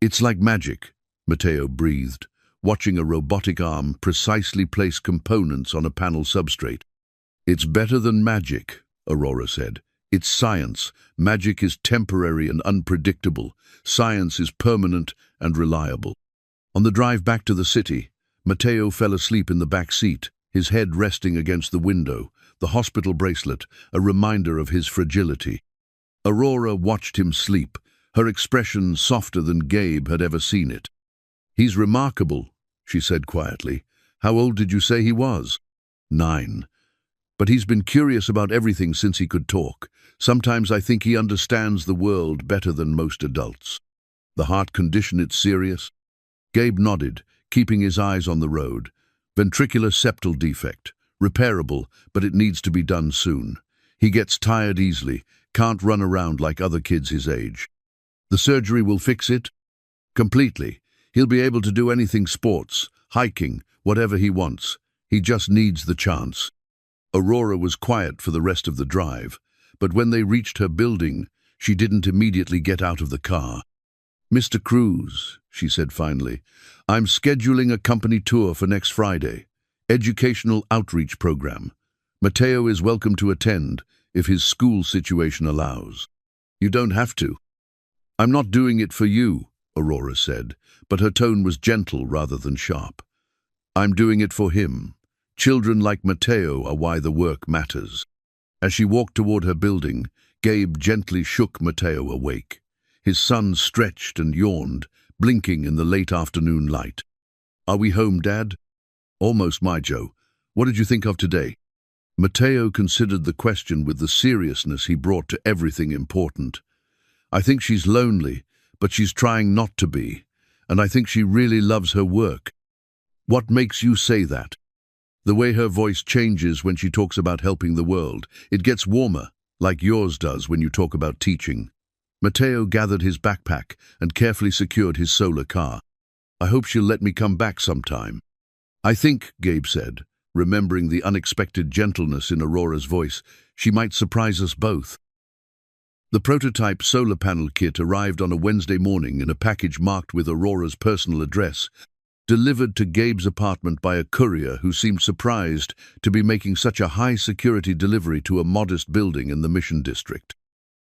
"It's like magic," Matteo breathed, watching a robotic arm precisely place components on a panel substrate. "It's better than magic," Aurora said, It's science. Magic is temporary and unpredictable. Science is permanent and reliable. On the drive back to the city, Matteo fell asleep in the back seat, his head resting against the window, the hospital bracelet, a reminder of his fragility. Aurora watched him sleep, her expression softer than Gabe had ever seen it. "He's remarkable," she said quietly. "How old did you say he was?" 9. "But he's been curious about everything since he could talk. Sometimes I think he understands the world better than most adults." "The heart condition, it's serious?" Gabe nodded, keeping his eyes on the road. "Ventricular septal defect. Repairable, but it needs to be done soon. He gets tired easily, can't run around like other kids his age." "The surgery will fix it?" "Completely. He'll be able to do anything, sports, hiking, whatever he wants. He just needs the chance." Aurora was quiet for the rest of the drive, but when they reached her building, she didn't immediately get out of the car. "Mr. Cruz," she said finally, "I'm scheduling a company tour for next Friday. Educational outreach program. Matteo is welcome to attend if his school situation allows." "You don't have to." "I'm not doing it for you," Aurora said, but her tone was gentle rather than sharp. "I'm doing it for him. Children like Matteo are why the work matters." As she walked toward her building, Gabe gently shook Matteo awake. His son stretched and yawned, blinking in the late afternoon light. "Are we home, Dad?" "Almost, my Joe. What did you think of today?" Matteo considered the question with the seriousness he brought to everything important. "I think she's lonely, but she's trying not to be, and I think she really loves her work." "What makes you say that?" "The way her voice changes when she talks about helping the world. It gets warmer, like yours does when you talk about teaching." Matteo gathered his backpack and carefully secured his solar car. "I hope she'll let me come back sometime." "I think," Gabe said, remembering the unexpected gentleness in Aurora's voice, "she might surprise us both." The prototype solar panel kit arrived on a Wednesday morning in a package marked with Aurora's personal address, delivered to Gabe's apartment by a courier who seemed surprised to be making such a high-security delivery to a modest building in the Mission District.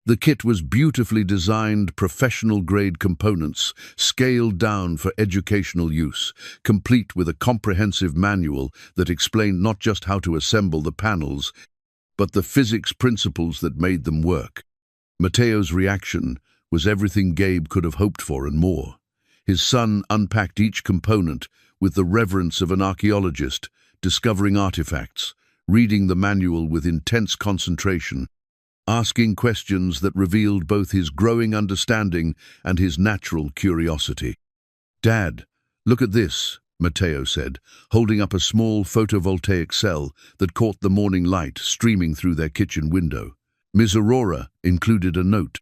The kit was beautifully designed, professional-grade components, scaled down for educational use, complete with a comprehensive manual that explained not just how to assemble the panels, but the physics principles that made them work. Matteo's reaction was everything Gabe could have hoped for and more. His son unpacked each component with the reverence of an archaeologist, discovering artifacts, reading the manual with intense concentration, asking questions that revealed both his growing understanding and his natural curiosity. "Dad, look at this," Matteo said, holding up a small photovoltaic cell that caught the morning light streaming through their kitchen window. Ms. Aurora included a note.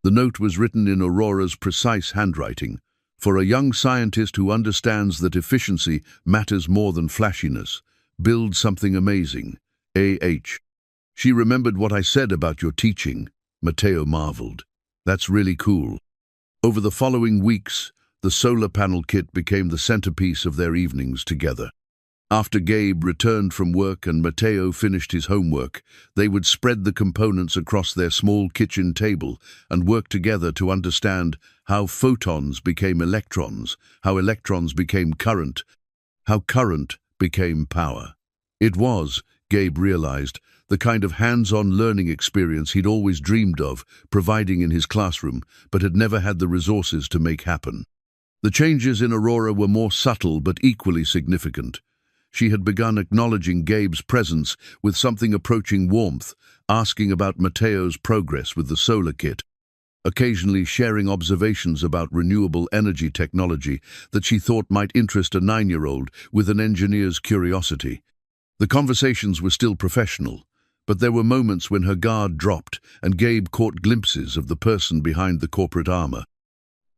The note was written in Aurora's precise handwriting. "For a young scientist who understands that efficiency matters more than flashiness, build something amazing. A.H." "She remembered what I said about your teaching," Matteo marveled. "That's really cool." Over the following weeks, the solar panel kit became the centerpiece of their evenings together. After Gabe returned from work and Matteo finished his homework, they would spread the components across their small kitchen table and work together to understand how photons became electrons, how electrons became current, how current became power. It was, Gabe realized, the kind of hands-on learning experience he'd always dreamed of, providing in his classroom, but had never had the resources to make happen. The changes in Aurora were more subtle but equally significant. She had begun acknowledging Gabe's presence with something approaching warmth, asking about Matteo's progress with the solar kit, occasionally sharing observations about renewable energy technology that she thought might interest a 9-year-old with an engineer's curiosity. The conversations were still professional, but there were moments when her guard dropped and Gabe caught glimpses of the person behind the corporate armor.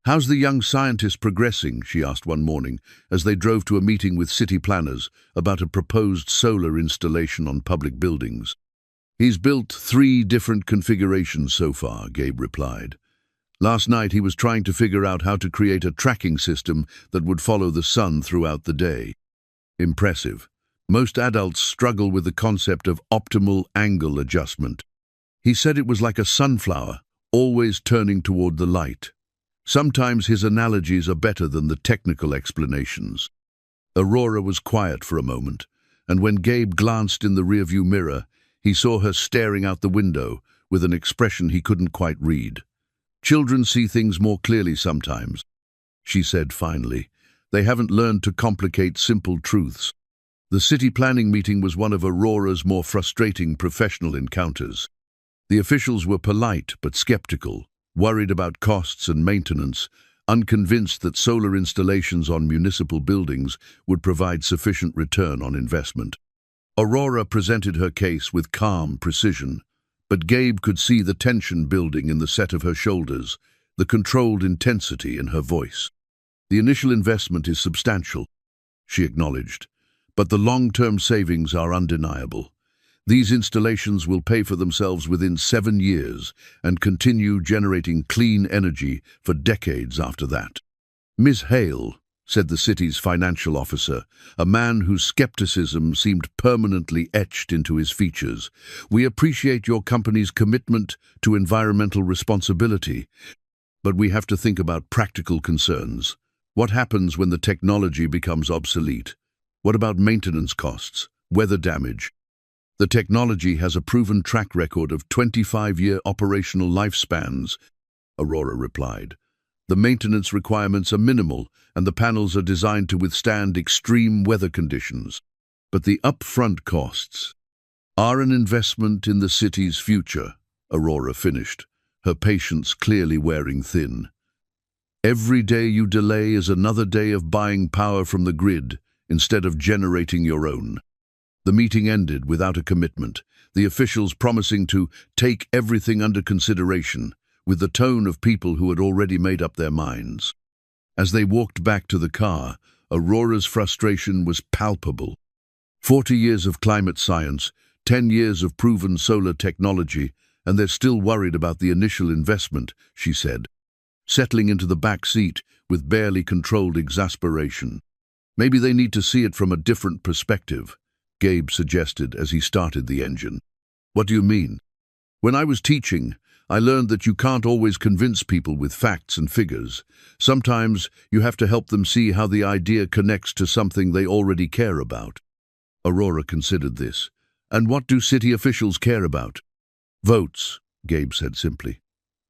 "How's the young scientist progressing?" she asked one morning as they drove to a meeting with city planners about a proposed solar installation on public buildings. "He's built 3 different configurations so far," Gabe replied. "Last night he was trying to figure out how to create a tracking system that would follow the sun throughout the day." Impressive. Most adults struggle with the concept of optimal angle adjustment. He said it was like a sunflower, always turning toward the light. Sometimes his analogies are better than the technical explanations. Aurora was quiet for a moment, and when Gabe glanced in the rearview mirror, he saw her staring out the window with an expression he couldn't quite read. "Children see things more clearly sometimes," she said finally. "They haven't learned to complicate simple truths." The city planning meeting was one of Aurora's more frustrating professional encounters. The officials were polite but skeptical, worried about costs and maintenance, unconvinced that solar installations on municipal buildings would provide sufficient return on investment. Aurora presented her case with calm precision, but Gabe could see the tension building in the set of her shoulders, the controlled intensity in her voice. "The initial investment is substantial," she acknowledged, "but the long-term savings are undeniable. These installations will pay for themselves within 7 years and continue generating clean energy for decades after that." "Ms. Hale," said the city's financial officer, a man whose skepticism seemed permanently etched into his features, "we appreciate your company's commitment to environmental responsibility, but we have to think about practical concerns. What happens when the technology becomes obsolete? What about maintenance costs, weather damage?" "The technology has a proven track record of 25-year operational lifespans," Aurora replied. "The maintenance requirements are minimal, and the panels are designed to withstand extreme weather conditions. But the upfront costs are an investment in the city's future," Aurora finished, her patience clearly wearing thin. "Every day you delay is another day of buying power from the grid instead of generating your own." The meeting ended without a commitment, the officials promising to take everything under consideration, with the tone of people who had already made up their minds. As they walked back to the car, Aurora's frustration was palpable. 40 years of climate science, 10 years of proven solar technology, and they're still worried about the initial investment, she said, settling into the back seat with barely controlled exasperation. "Maybe they need to see it from a different perspective," Gabe suggested as he started the engine. "What do you mean?" "When I was teaching, I learned that you can't always convince people with facts and figures. Sometimes you have to help them see how the idea connects to something they already care about." Aurora considered this. "And what do city officials care about?" "Votes," Gabe said simply.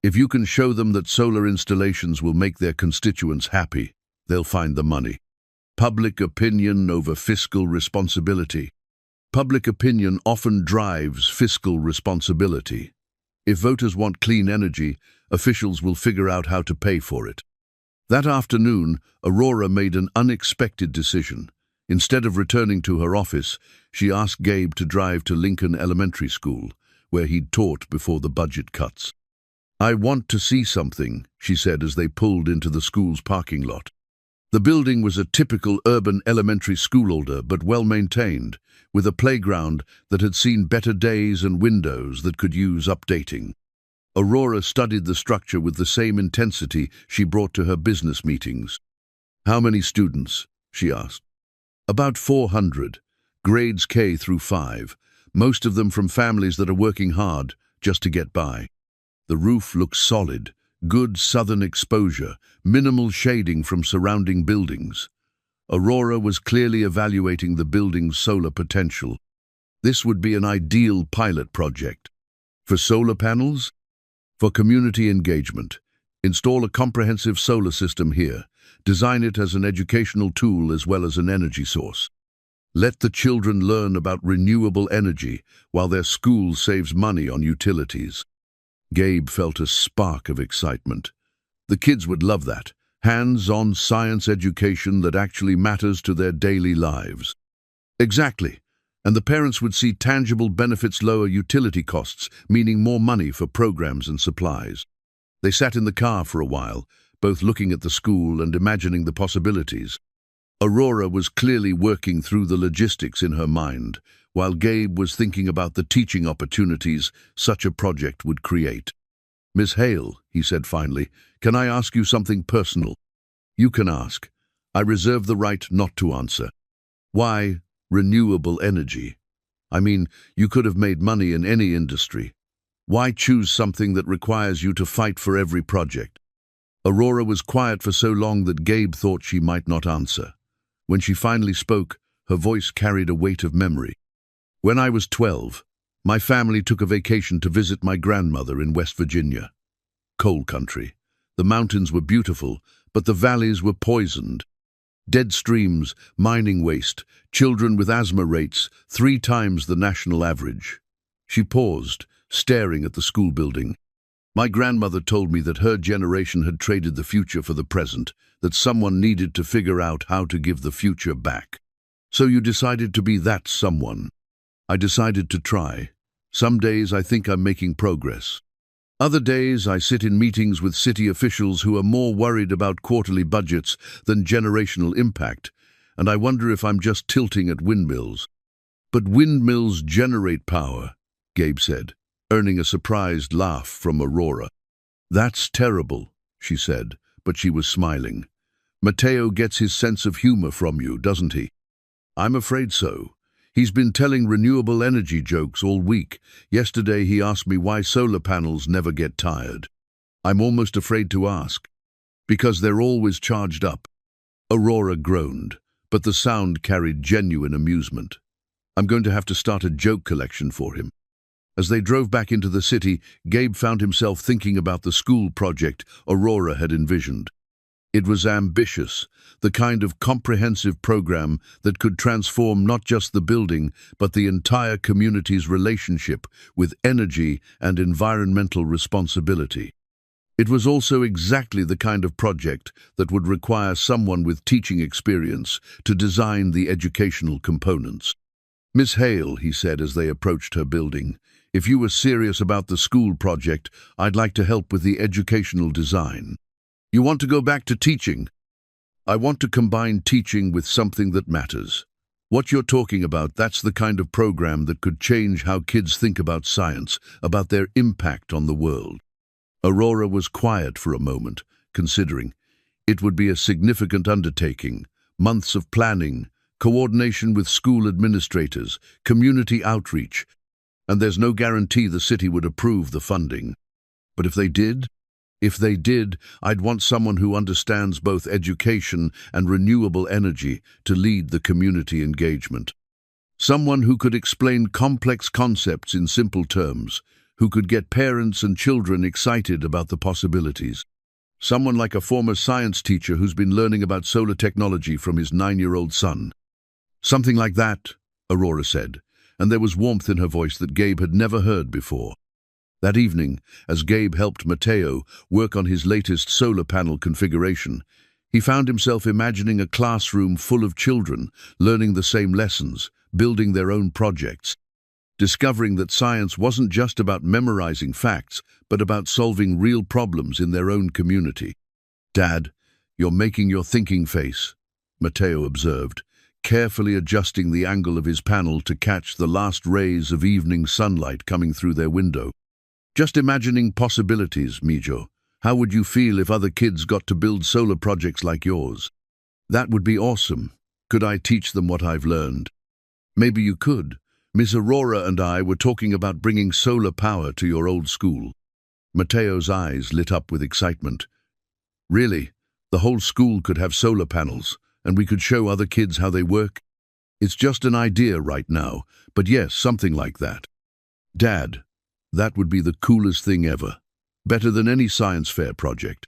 "If you can show them that solar installations will make their constituents happy, they'll find the money. Public opinion over fiscal responsibility. Public opinion often drives fiscal responsibility. If voters want clean energy, officials will figure out how to pay for it." That afternoon, Aurora made an unexpected decision. Instead of returning to her office, she asked Gabe to drive to Lincoln Elementary School, where he'd taught before the budget cuts. "I want to see something," she said as they pulled into the school's parking lot. The building was a typical urban elementary school, older but well-maintained, with a playground that had seen better days and windows that could use updating. Aurora studied the structure with the same intensity she brought to her business meetings. "How many students?" she asked. "About 400, grades K through 5, most of them from families that are working hard just to get by. The roof looks solid, good southern exposure, minimal shading from surrounding buildings." Aurora was clearly evaluating the building's solar potential. This would be an ideal pilot project. For solar panels? For community engagement. Install a comprehensive solar system here. Design it as an educational tool as well as an energy source. Let the children learn about renewable energy while their school saves money on utilities. Gabe felt a spark of excitement. The kids would love that. Hands-on science education that actually matters to their daily lives. Exactly. And the parents would see tangible benefits, lower utility costs, meaning more money for programs and supplies. They sat in the car for a while, both looking at the school and imagining the possibilities. Aurora was clearly working through the logistics in her mind, while Gabe was thinking about the teaching opportunities such a project would create. "Miss Hale," he said finally, "can I ask you something personal?" "You can ask. I reserve the right not to answer." "Why renewable energy? I mean, you could have made money in any industry. Why choose something that requires you to fight for every project? Aurora was quiet for so long that Gabe thought she might not answer. When she finally spoke, her voice carried a weight of memory. When I was 12, my family took a vacation to visit my grandmother in West Virginia. Coal country. The mountains were beautiful, but the valleys were poisoned. Dead streams, mining waste, children with asthma rates 3 times the national average. She paused, staring at the school building. My grandmother told me that her generation had traded the future for the present, that someone needed to figure out how to give the future back. So you decided to be that someone. I decided to try. Some days I think I'm making progress. Other days I sit in meetings with city officials who are more worried about quarterly budgets than generational impact, and I wonder if I'm just tilting at windmills. But windmills generate power, Gabe said, earning a surprised laugh from Aurora. That's terrible, she said, but she was smiling. Mateo gets his sense of humor from you, doesn't he? I'm afraid so. He's been telling renewable energy jokes all week. Yesterday he asked me why solar panels never get tired. I'm almost afraid to ask. Because they're always charged up. Aurora groaned, but the sound carried genuine amusement. I'm going to have to start a joke collection for him. As they drove back into the city, Gabe found himself thinking about the school project Aurora had envisioned. It was ambitious, the kind of comprehensive program that could transform not just the building, but the entire community's relationship with energy and environmental responsibility. It was also exactly the kind of project that would require someone with teaching experience to design the educational components. Miss Hale, he said as they approached her building, if you were serious about the school project, I'd like to help with the educational design. You want to go back to teaching? I want to combine teaching with something that matters. What you're talking about, that's the kind of program that could change how kids think about science, about their impact on the world. Aurora was quiet for a moment, considering. It would be a significant undertaking, months of planning, coordination with school administrators, community outreach, and there's no guarantee the city would approve the funding. But if they did, I'd want someone who understands both education and renewable energy to lead the community engagement. Someone who could explain complex concepts in simple terms, who could get parents and children excited about the possibilities. Someone like a former science teacher who's been learning about solar technology from his 9-year-old son. Something like that, Aurora said, and there was warmth in her voice that Gabe had never heard before. That evening, as Gabe helped Mateo work on his latest solar panel configuration, he found himself imagining a classroom full of children, learning the same lessons, building their own projects, discovering that science wasn't just about memorizing facts, but about solving real problems in their own community. Dad, you're making your thinking face, Mateo observed, carefully adjusting the angle of his panel to catch the last rays of evening sunlight coming through their window. Just imagining possibilities, Mijo. How would you feel if other kids got to build solar projects like yours? That would be awesome. Could I teach them what I've learned? Maybe you could. Miss Aurora and I were talking about bringing solar power to your old school. Mateo's eyes lit up with excitement. Really? The whole school could have solar panels, and we could show other kids how they work? It's just an idea right now, but yes, something like that. Dad, that would be the coolest thing ever. Better than any science fair project.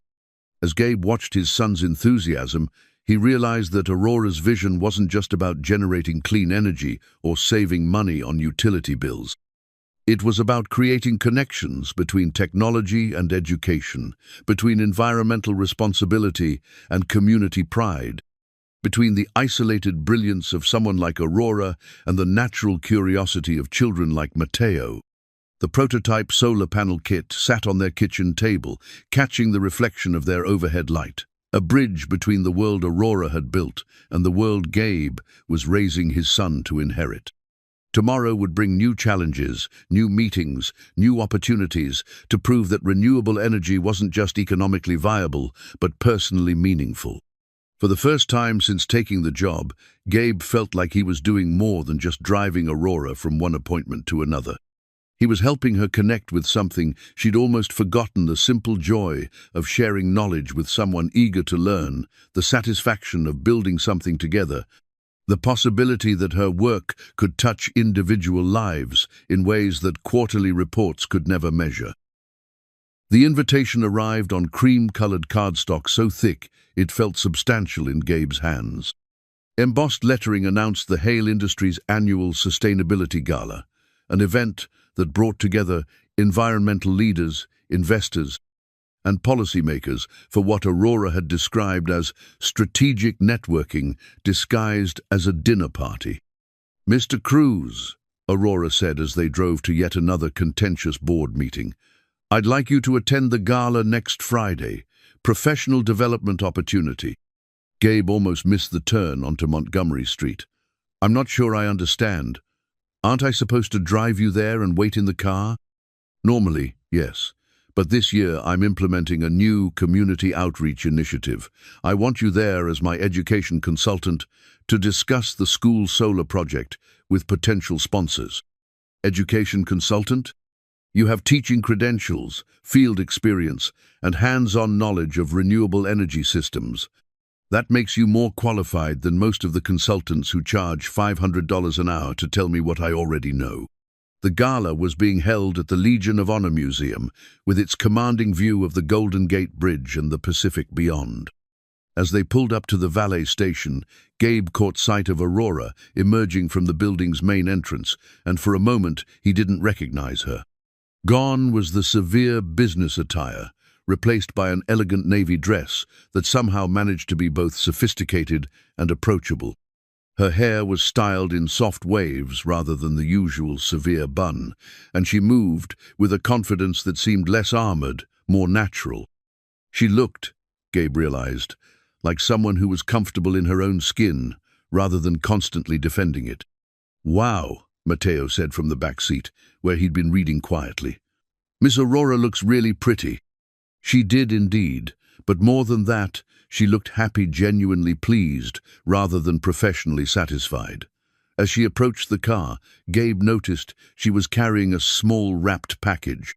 As Gabe watched his son's enthusiasm, he realized that Aurora's vision wasn't just about generating clean energy or saving money on utility bills. It was about creating connections between technology and education, between environmental responsibility and community pride, between the isolated brilliance of someone like Aurora and the natural curiosity of children like Mateo. The prototype solar panel kit sat on their kitchen table, catching the reflection of their overhead light, a bridge between the world Aurora had built and the world Gabe was raising his son to inherit. Tomorrow would bring new challenges, new meetings, new opportunities to prove that renewable energy wasn't just economically viable, but personally meaningful. For the first time since taking the job, Gabe felt like he was doing more than just driving Aurora from one appointment to another. He was helping her connect with something she'd almost forgotten: the simple joy of sharing knowledge with someone eager to learn, the satisfaction of building something together, the possibility that her work could touch individual lives in ways that quarterly reports could never measure. The invitation arrived on cream-colored cardstock so thick it felt substantial in Gabe's hands. Embossed lettering announced the Hale Industries' annual Sustainability Gala, an event that brought together environmental leaders, investors, and policymakers for what Aurora had described as strategic networking disguised as a dinner party. "Mr. Cruz," Aurora said as they drove to yet another contentious board meeting, "I'd like you to attend the gala next Friday. Professional development opportunity." Gabe almost missed the turn onto Montgomery Street. "I'm not sure I understand. Aren't I supposed to drive you there and wait in the car?" "Normally, yes. But this year I'm implementing a new community outreach initiative. I want you there as my education consultant to discuss the school solar project with potential sponsors." Education consultant? You have teaching credentials, field experience, and hands-on knowledge of renewable energy systems. That makes you more qualified than most of the consultants who charge $500 an hour to tell me what I already know. The gala was being held at the Legion of Honor Museum, with its commanding view of the Golden Gate Bridge and the Pacific beyond. As they pulled up to the valet station, Gabe caught sight of Aurora emerging from the building's main entrance, and for a moment he didn't recognize her. Gone was the severe business attire, replaced by an elegant navy dress that somehow managed to be both sophisticated and approachable. Her hair was styled in soft waves rather than the usual severe bun, and she moved with a confidence that seemed less armored, more natural. She looked, Gabe realized, like someone who was comfortable in her own skin rather than constantly defending it. "Wow," Mateo said from the back seat, where he'd been reading quietly. "Miss Aurora looks really pretty." She did indeed, but more than that, she looked happy, genuinely pleased, rather than professionally satisfied. As she approached the car, Gabe noticed she was carrying a small wrapped package.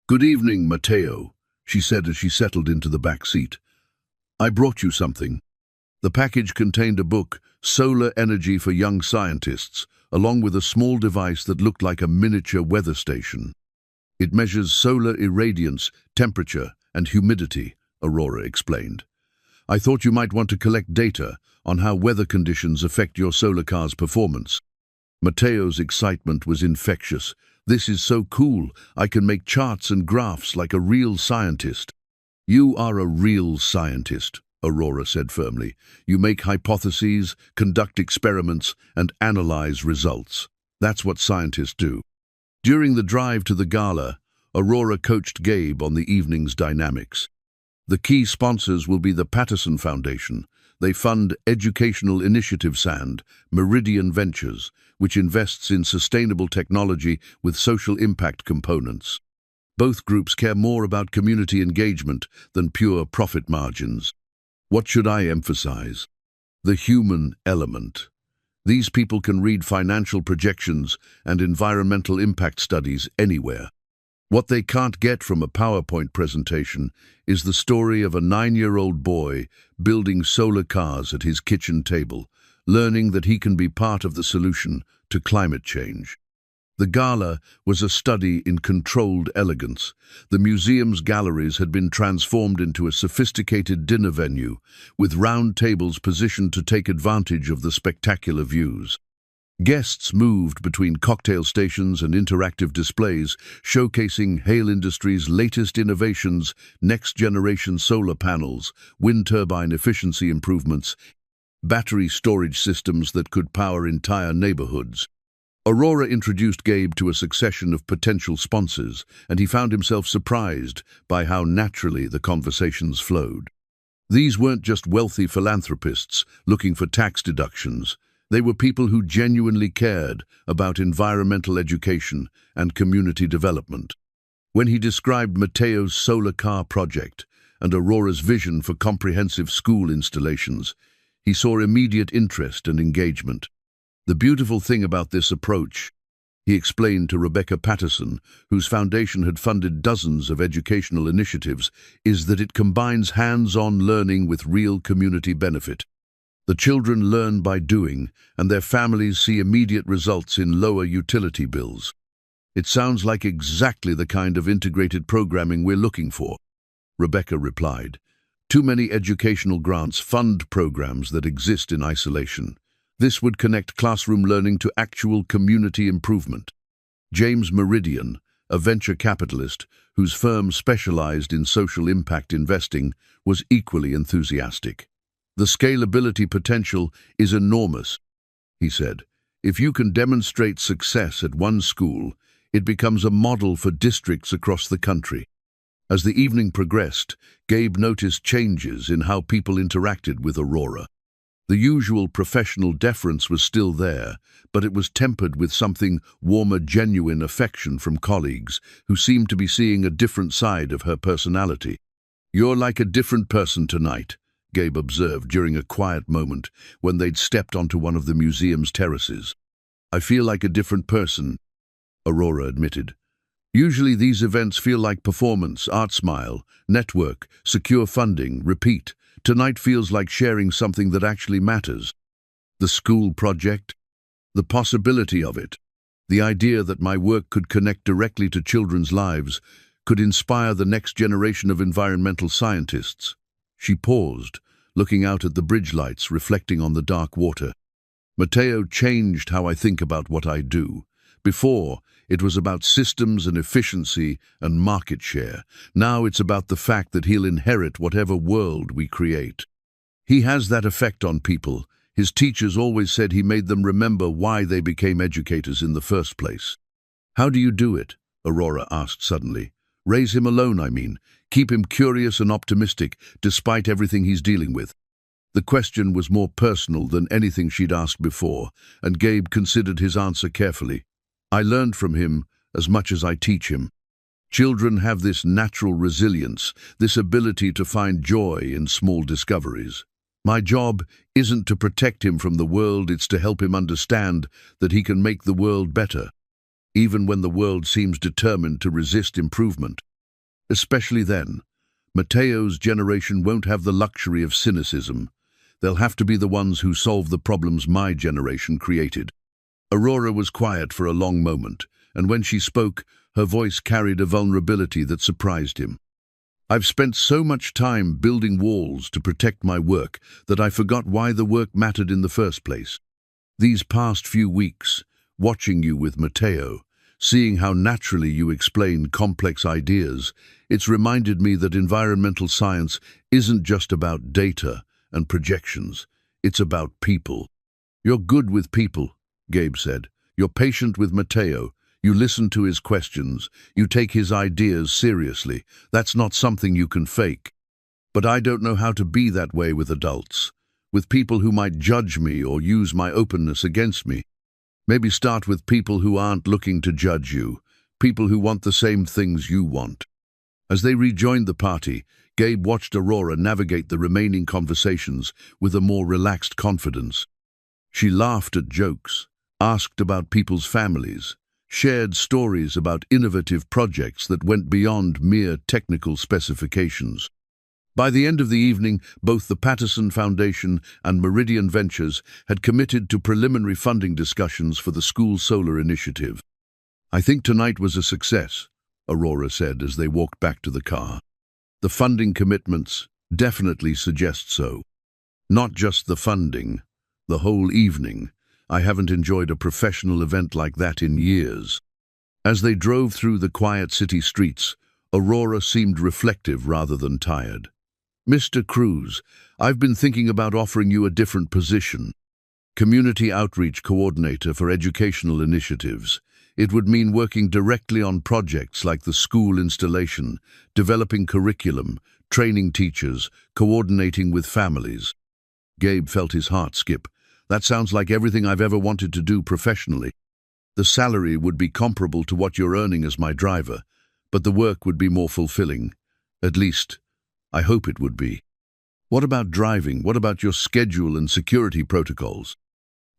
"Good evening, Mateo," she said as she settled into the back seat. "I brought you something." The package contained a book, Solar Energy for Young Scientists, along with a small device that looked like a miniature weather station. "It measures solar irradiance, temperature, and humidity," Aurora explained. "I thought you might want to collect data on how weather conditions affect your solar car's performance." Mateo's excitement was infectious. "This is so cool. I can make charts and graphs like a real scientist." "You are a real scientist," Aurora said firmly. "You make hypotheses, conduct experiments, and analyze results. That's what scientists do." During the drive to the gala, Aurora coached Gabe on the evening's dynamics. The key sponsors will be the Patterson Foundation. They fund educational initiatives, and Meridian Ventures, which invests in sustainable technology with social impact components. Both groups care more about community engagement than pure profit margins. What should I emphasize? The human element. These people can read financial projections and environmental impact studies anywhere. What they can't get from a PowerPoint presentation is the story of a 9-year-old boy building solar cars at his kitchen table, learning that he can be part of the solution to climate change. The gala was a study in controlled elegance. The museum's galleries had been transformed into a sophisticated dinner venue, with round tables positioned to take advantage of the spectacular views. Guests moved between cocktail stations and interactive displays, showcasing Hale Industries' latest innovations, next-generation solar panels, wind turbine efficiency improvements, battery storage systems that could power entire neighborhoods. Aurora introduced Gabe to a succession of potential sponsors, and he found himself surprised by how naturally the conversations flowed. These weren't just wealthy philanthropists looking for tax deductions. They were people who genuinely cared about environmental education and community development. When he described Mateo's solar car project and Aurora's vision for comprehensive school installations, he saw immediate interest and engagement. The beautiful thing about this approach He explained to Rebecca Patterson, whose foundation had funded dozens of educational initiatives, is that it combines hands-on learning with real community benefit. The children learn by doing, and their families see immediate results in lower utility bills. It sounds like exactly the kind of integrated programming we're looking for, Rebecca replied. Too many educational grants fund programs that exist in isolation. This would connect classroom learning to actual community improvement. James Meridian, a venture capitalist whose firm specialized in social impact investing, was equally enthusiastic. The scalability potential is enormous, he said. If you can demonstrate success at one school, it becomes a model for districts across the country. As the evening progressed, Gabe noticed changes in how people interacted with Aurora. The usual professional deference was still there, but it was tempered with something warmer, genuine affection from colleagues who seemed to be seeing a different side of her personality. "You're like a different person tonight," Gabe observed during a quiet moment when they'd stepped onto one of the museum's terraces. "I feel like a different person," Aurora admitted. "Usually these events feel like performance, art smile, network, secure funding, repeat. Tonight feels like sharing something that actually matters. The school project, the possibility of it, the idea that my work could connect directly to children's lives, could inspire the next generation of environmental scientists." She paused, looking out at the bridge lights reflecting on the dark water. "Matteo changed how I think about what I do. Before, it was about systems and efficiency and market share. Now it's about the fact that he'll inherit whatever world we create. He has that effect on people. His teachers always said he made them remember why they became educators in the first place." "How do you do it?" Aurora asked suddenly. "Raise him alone, I mean. Keep him curious and optimistic, despite everything he's dealing with." The question was more personal than anything she'd asked before, and Gabe considered his answer carefully. "I learned from him as much as I teach him. Children have this natural resilience, this ability to find joy in small discoveries. My job isn't to protect him from the world, it's to help him understand that he can make the world better, even when the world seems determined to resist improvement. Especially then, Matteo's generation won't have the luxury of cynicism. They'll have to be the ones who solve the problems my generation created." Aurora was quiet for a long moment, and when she spoke, her voice carried a vulnerability that surprised him. "I've spent so much time building walls to protect my work that I forgot why the work mattered in the first place. These past few weeks, watching you with Matteo, seeing how naturally you explain complex ideas, it's reminded me that environmental science isn't just about data and projections, it's about people." "You're good with people," Gabe said. "You're patient with Matteo. You listen to his questions. You take his ideas seriously. That's not something you can fake. But I don't know how to be that way with adults, with people who might judge me or use my openness against me. Maybe start with people who aren't looking to judge you, people who want the same things you want." As they rejoined the party, Gabe watched Aurora navigate the remaining conversations with a more relaxed confidence. She laughed at jokes, asked about people's families, shared stories about innovative projects that went beyond mere technical specifications. By the end of the evening, both the Patterson Foundation and Meridian Ventures had committed to preliminary funding discussions for the school solar initiative. "I think tonight was a success," Aurora said as they walked back to the car. "The funding commitments definitely suggest so. Not just the funding, the whole evening. I haven't enjoyed a professional event like that in years." As they drove through the quiet city streets, Aurora seemed reflective rather than tired. "Mr. Cruz, I've been thinking about offering you a different position. Community Outreach Coordinator for Educational Initiatives. It would mean working directly on projects like the school installation, developing curriculum, training teachers, coordinating with families." Gabe felt his heart skip. "That sounds like everything I've ever wanted to do professionally. The salary would be comparable to what you're earning as my driver, but the work would be more fulfilling. At least, I hope it would be." "What about driving? What about your schedule and security protocols?"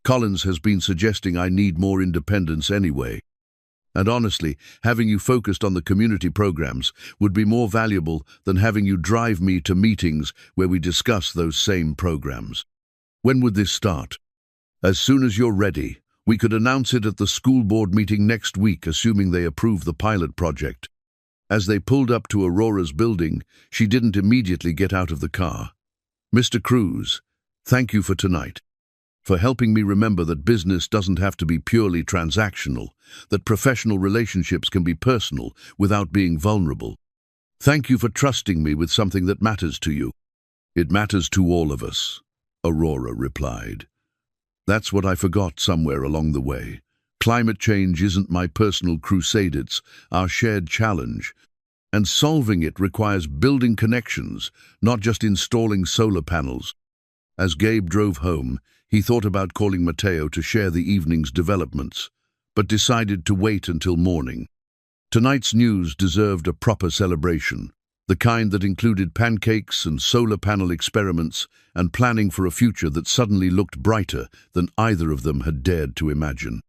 "Collins has been suggesting I need more independence anyway. And honestly, having you focused on the community programs would be more valuable than having you drive me to meetings where we discuss those same programs. When would this start? As soon as you're ready. We could announce it at the school board meeting next week, assuming they approve the pilot project. As they pulled up to Aurora's building, she didn't immediately get out of the car. Mr. Cruz, thank you for tonight. For helping me remember that business doesn't have to be purely transactional, that professional relationships can be personal without being vulnerable. Thank you for trusting me with something that matters to you. It matters to all of us, Aurora replied. That's what I forgot somewhere along the way. Climate change isn't my personal crusade, it's our shared challenge. And solving it requires building connections, not just installing solar panels. As Gabe drove home, he thought about calling Mateo to share the evening's developments, but decided to wait until morning. Tonight's news deserved a proper celebration, the kind that included pancakes and solar panel experiments and planning for a future that suddenly looked brighter than either of them had dared to imagine.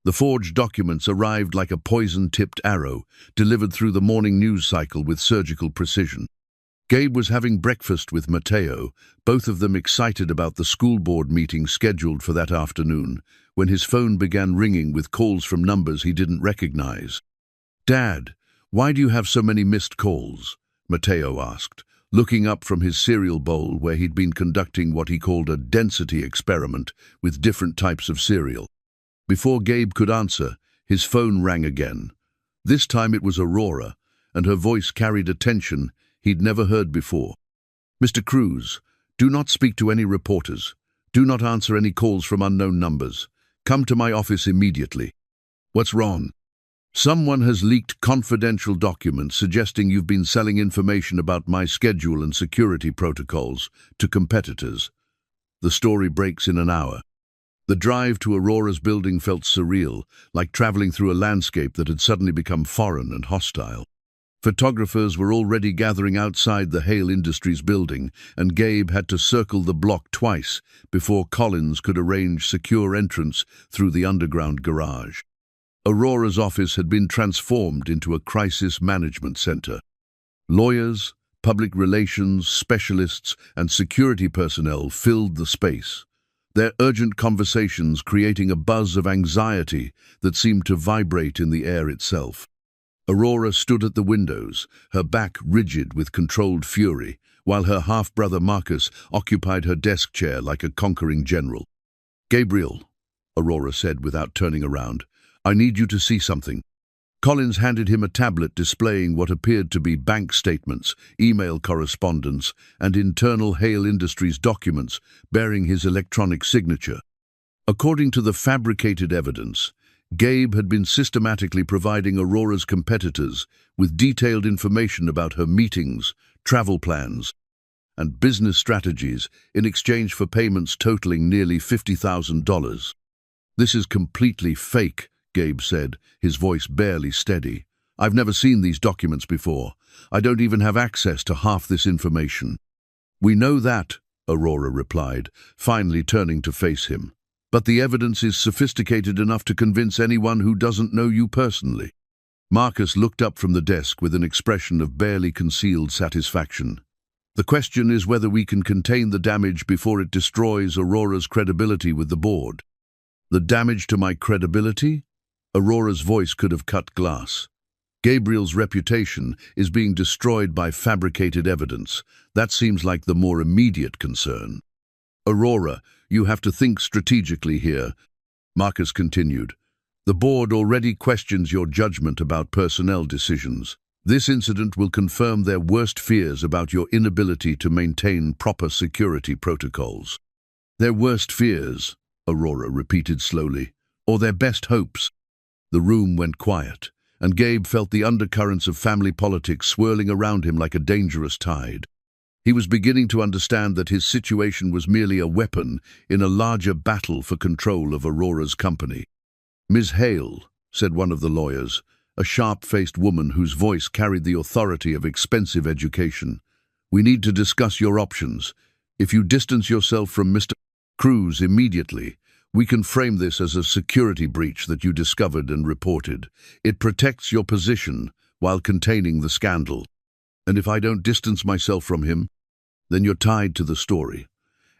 The forged documents arrived like a poison-tipped arrow, delivered through the morning news cycle with surgical precision. Gabe was having breakfast with Mateo, both of them excited about the school board meeting scheduled for that afternoon, when his phone began ringing with calls from numbers he didn't recognize. "Dad, why do you have so many missed calls?" Mateo asked, looking up from his cereal bowl where he'd been conducting what he called a density experiment with different types of cereal. Before Gabe could answer, his phone rang again. This time it was Aurora, and her voice carried a tension he'd never heard before. "Mr. Cruz, do not speak to any reporters. Do not answer any calls from unknown numbers. Come to my office immediately." "What's wrong?" "Someone has leaked confidential documents suggesting you've been selling information about my schedule and security protocols to competitors. The story breaks in an hour." The drive to Aurora's building felt surreal, like traveling through a landscape that had suddenly become foreign and hostile. Photographers were already gathering outside the Hale Industries building, and Gabe had to circle the block twice before Collins could arrange secure entrance through the underground garage. Aurora's office had been transformed into a crisis management center. Lawyers, public relations specialists, and security personnel filled the space, their urgent conversations creating a buzz of anxiety that seemed to vibrate in the air itself. Aurora stood at the windows, her back rigid with controlled fury, while her half-brother Marcus occupied her desk chair like a conquering general. "Gabriel," Aurora said without turning around, "I need you to see something." Collins handed him a tablet displaying what appeared to be bank statements, email correspondence, and internal Hale Industries documents bearing his electronic signature. According to the fabricated evidence, Gabe had been systematically providing Aurora's competitors with detailed information about her meetings, travel plans, and business strategies in exchange for payments totaling nearly $50,000. "This is completely fake," Gabe said, his voice barely steady. "I've never seen these documents before. I don't even have access to half this information." "We know that," Aurora replied, finally turning to face him. "But the evidence is sophisticated enough to convince anyone who doesn't know you personally." Marcus looked up from the desk with an expression of barely concealed satisfaction. "The question is whether we can contain the damage before it destroys Aurora's credibility with the board." "The damage to my credibility?" Aurora's voice could have cut glass. "Gabriel's reputation is being destroyed by fabricated evidence. That seems like the more immediate concern." "Aurora, you have to think strategically here," Marcus continued. "The board already questions your judgment about personnel decisions. This incident will confirm their worst fears about your inability to maintain proper security protocols." "Their worst fears," Aurora repeated slowly, "or their best hopes?" The room went quiet, and Gabe felt the undercurrents of family politics swirling around him like a dangerous tide. He was beginning to understand that his situation was merely a weapon in a larger battle for control of Aurora's company. "Ms. Hale," said one of the lawyers, a sharp-faced woman whose voice carried the authority of expensive education, "we need to discuss your options. If you distance yourself from Mr. Cruz immediately, We can frame this as a security breach that you discovered and reported. It protects your position while containing the scandal. And if I don't distance myself from him, then you're tied to the story.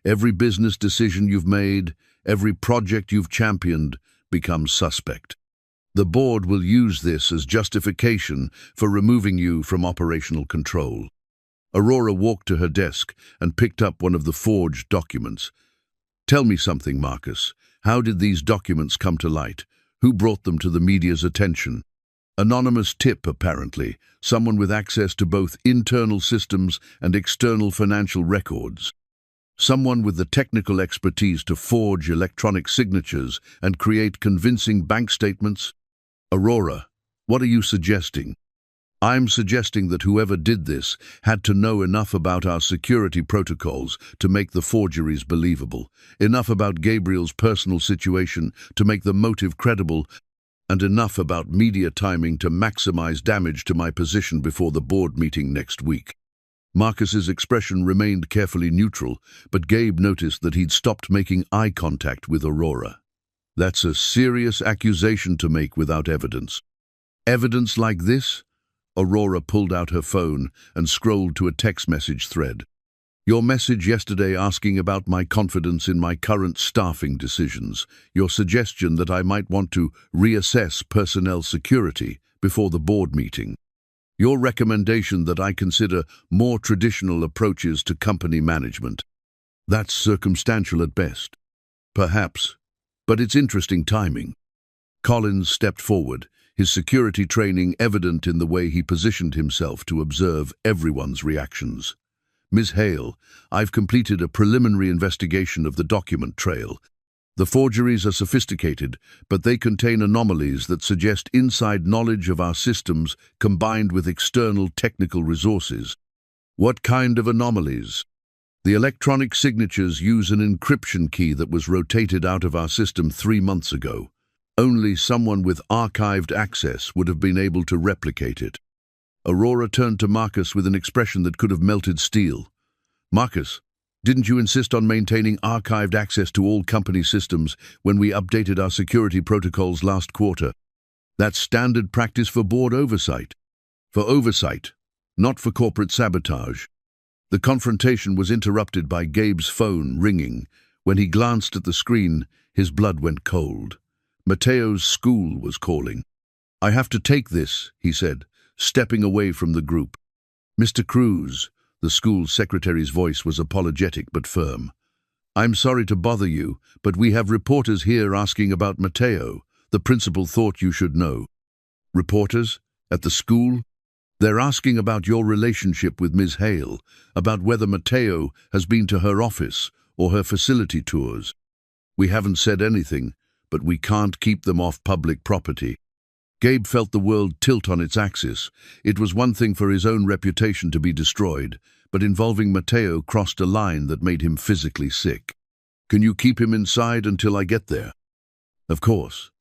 Every business decision you've made, every project you've championed, becomes suspect. The board will use this as justification for removing you from operational control. Aurora walked to her desk and picked up one of the forged documents. Tell me something, Marcus. How did these documents come to light? Who brought them to the media's attention? Anonymous tip, apparently. Someone with access to both internal systems and external financial records. Someone with the technical expertise to forge electronic signatures and create convincing bank statements? Aurora, what are you suggesting? I'm suggesting that whoever did this had to know enough about our security protocols to make the forgeries believable, enough about Gabriel's personal situation to make the motive credible, and enough about media timing to maximize damage to my position before the board meeting next week. Marcus's expression remained carefully neutral, but Gabe noticed that he'd stopped making eye contact with Aurora. That's a serious accusation to make without evidence. Evidence like this? Aurora pulled out her phone and scrolled to a text message thread. Your message yesterday asking about my confidence in my current staffing decisions, your suggestion that I might want to reassess personnel security before the board meeting, your recommendation that I consider more traditional approaches to company management. That's circumstantial at best. Perhaps, but it's interesting timing. Collins stepped forward, his security training evident in the way he positioned himself to observe everyone's reactions. Ms. Hale, I've completed a preliminary investigation of the document trail. The forgeries are sophisticated, but they contain anomalies that suggest inside knowledge of our systems combined with external technical resources. What kind of anomalies? The electronic signatures use an encryption key that was rotated out of our system 3 months ago. Only someone with archived access would have been able to replicate it. Aurora turned to Marcus with an expression that could have melted steel. Marcus, didn't you insist on maintaining archived access to all company systems when we updated our security protocols last quarter? That's standard practice for board oversight. For oversight, not for corporate sabotage. The confrontation was interrupted by Gabe's phone ringing. When he glanced at the screen, his blood went cold. Mateo's school was calling. I have to take this, he said, stepping away from the group. Mr. Cruz, the school secretary's voice was apologetic but firm. I'm sorry to bother you, but we have reporters here asking about Mateo. The principal thought you should know. Reporters? At the school? They're asking about your relationship with Ms. Hale, about whether Mateo has been to her office or her facility tours. We haven't said anything, but we can't keep them off public property. Gabe felt the world tilt on its axis. It was one thing for his own reputation to be destroyed, but involving Mateo crossed a line that made him physically sick. Can you keep him inside until I get there? Of course.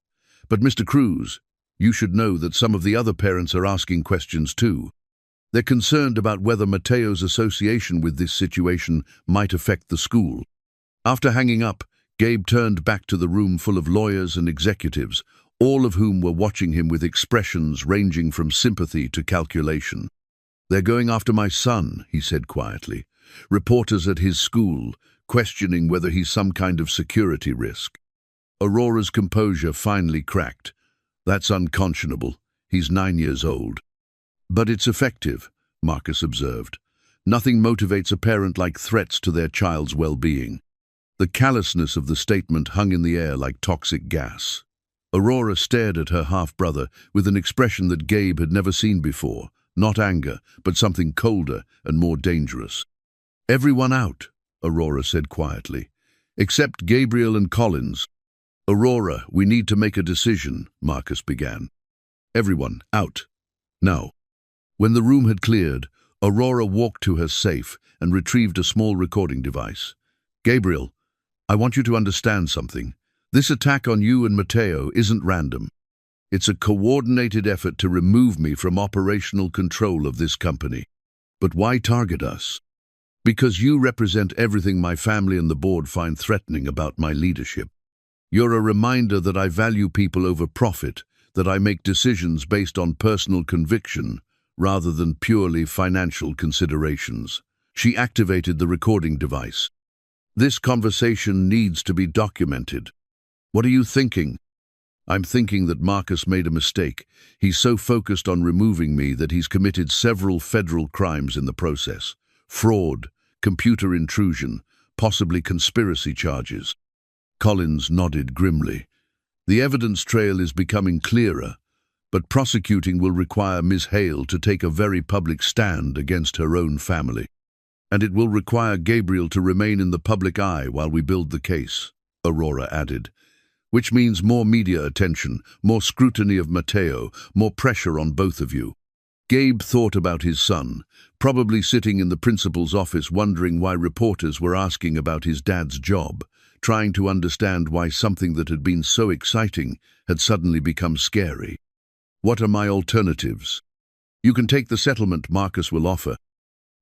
But Mr. Cruz, you should know that some of the other parents are asking questions too. They're concerned about whether Mateo's association with this situation might affect the school. After hanging up, Gabe turned back to the room full of lawyers and executives, all of whom were watching him with expressions ranging from sympathy to calculation. They're going after my son, he said quietly. Reporters at his school, questioning whether he's some kind of security risk. Aurora's composure finally cracked. That's unconscionable. He's 9 years old. But it's effective, Marcus observed. Nothing motivates a parent like threats to their child's well-being. The callousness of the statement hung in the air like toxic gas. Aurora stared at her half-brother with an expression that Gabe had never seen before, not anger, but something colder and more dangerous. Everyone out, Aurora said quietly, except Gabriel and Collins. Aurora, we need to make a decision, Marcus began. Everyone, out. Now. When the room had cleared, Aurora walked to her safe and retrieved a small recording device. Gabriel, I want you to understand something. This attack on you and Mateo isn't random. It's a coordinated effort to remove me from operational control of this company. But why target us? Because you represent everything my family and the board find threatening about my leadership. You're a reminder that I value people over profit, that I make decisions based on personal conviction rather than purely financial considerations. She activated the recording device. This conversation needs to be documented. What are you thinking? I'm thinking that Marcus made a mistake. He's so focused on removing me that he's committed several federal crimes in the process. Fraud, computer intrusion, possibly conspiracy charges. Collins nodded grimly. The evidence trail is becoming clearer, but prosecuting will require Ms. Hale to take a very public stand against her own family. And it will require Gabriel to remain in the public eye while we build the case, Aurora added. Which means more media attention, more scrutiny of Mateo, more pressure on both of you. Gabe thought about his son, probably sitting in the principal's office wondering why reporters were asking about his dad's job, trying to understand why something that had been so exciting had suddenly become scary. What are my alternatives? You can take the settlement Marcus will offer,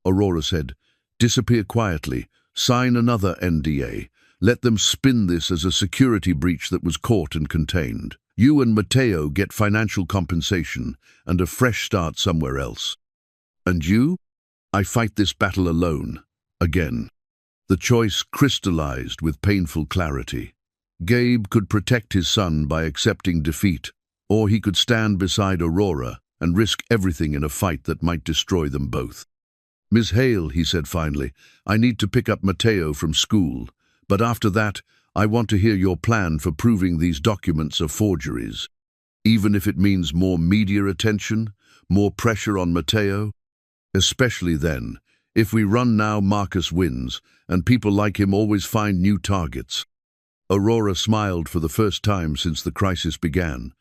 Aurora said. Disappear quietly, sign another NDA. Let them spin this as a security breach that was caught and contained. You and Mateo get financial compensation and a fresh start somewhere else. And you? I fight this battle alone, again. The choice crystallized with painful clarity. Gabe could protect his son by accepting defeat, or he could stand beside Aurora and risk everything in a fight that might destroy them both. Ms. Hale, he said finally, I need to pick up Mateo from school. But after that, I want to hear your plan for proving these documents are forgeries. Even if it means more media attention, more pressure on Mateo. Especially then, if we run now, Marcus wins, and people like him always find new targets. Aurora smiled for the first time since the crisis began.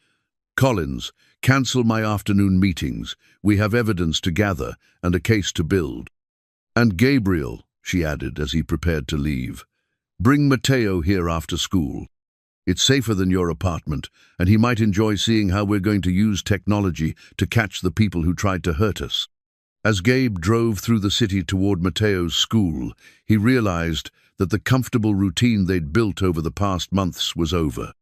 Collins, cancel my afternoon meetings. We have evidence to gather and a case to build. And Gabriel, she added as he prepared to leave. Bring Mateo here after school. It's safer than your apartment, and he might enjoy seeing how we're going to use technology to catch the people who tried to hurt us. As Gabe drove through the city toward Mateo's school, he realized that the comfortable routine they'd built over the past months was over.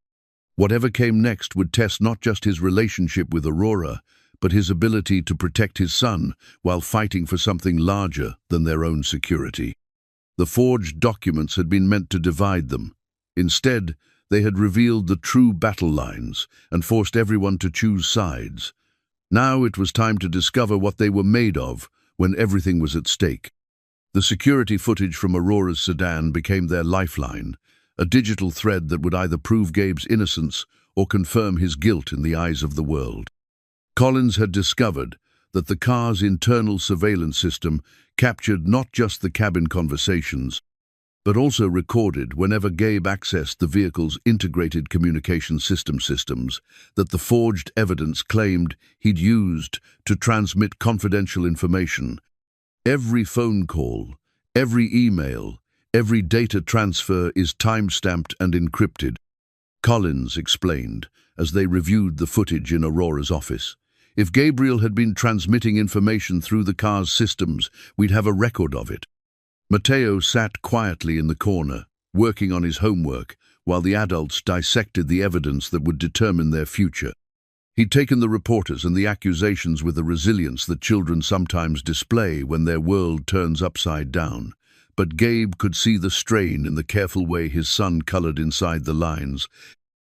Whatever came next would test not just his relationship with Aurora, but his ability to protect his son while fighting for something larger than their own security. The forged documents had been meant to divide them. Instead, they had revealed the true battle lines and forced everyone to choose sides. Now it was time to discover what they were made of when everything was at stake. The security footage from Aurora's sedan became their lifeline, a digital thread that would either prove Gabe's innocence or confirm his guilt in the eyes of the world. Collins had discovered that the car's internal surveillance system captured not just the cabin conversations, but also recorded whenever Gabe accessed the vehicle's integrated communication systems that the forged evidence claimed he'd used to transmit confidential information. Every phone call, every email, every data transfer is time-stamped and encrypted, Collins explained as they reviewed the footage in Aurora's office. If Gabriel had been transmitting information through the car's systems, we'd have a record of it. Mateo sat quietly in the corner, working on his homework, while the adults dissected the evidence that would determine their future. He'd taken the reporters and the accusations with the resilience that children sometimes display when their world turns upside down. But Gabe could see the strain in the careful way his son colored inside the lines,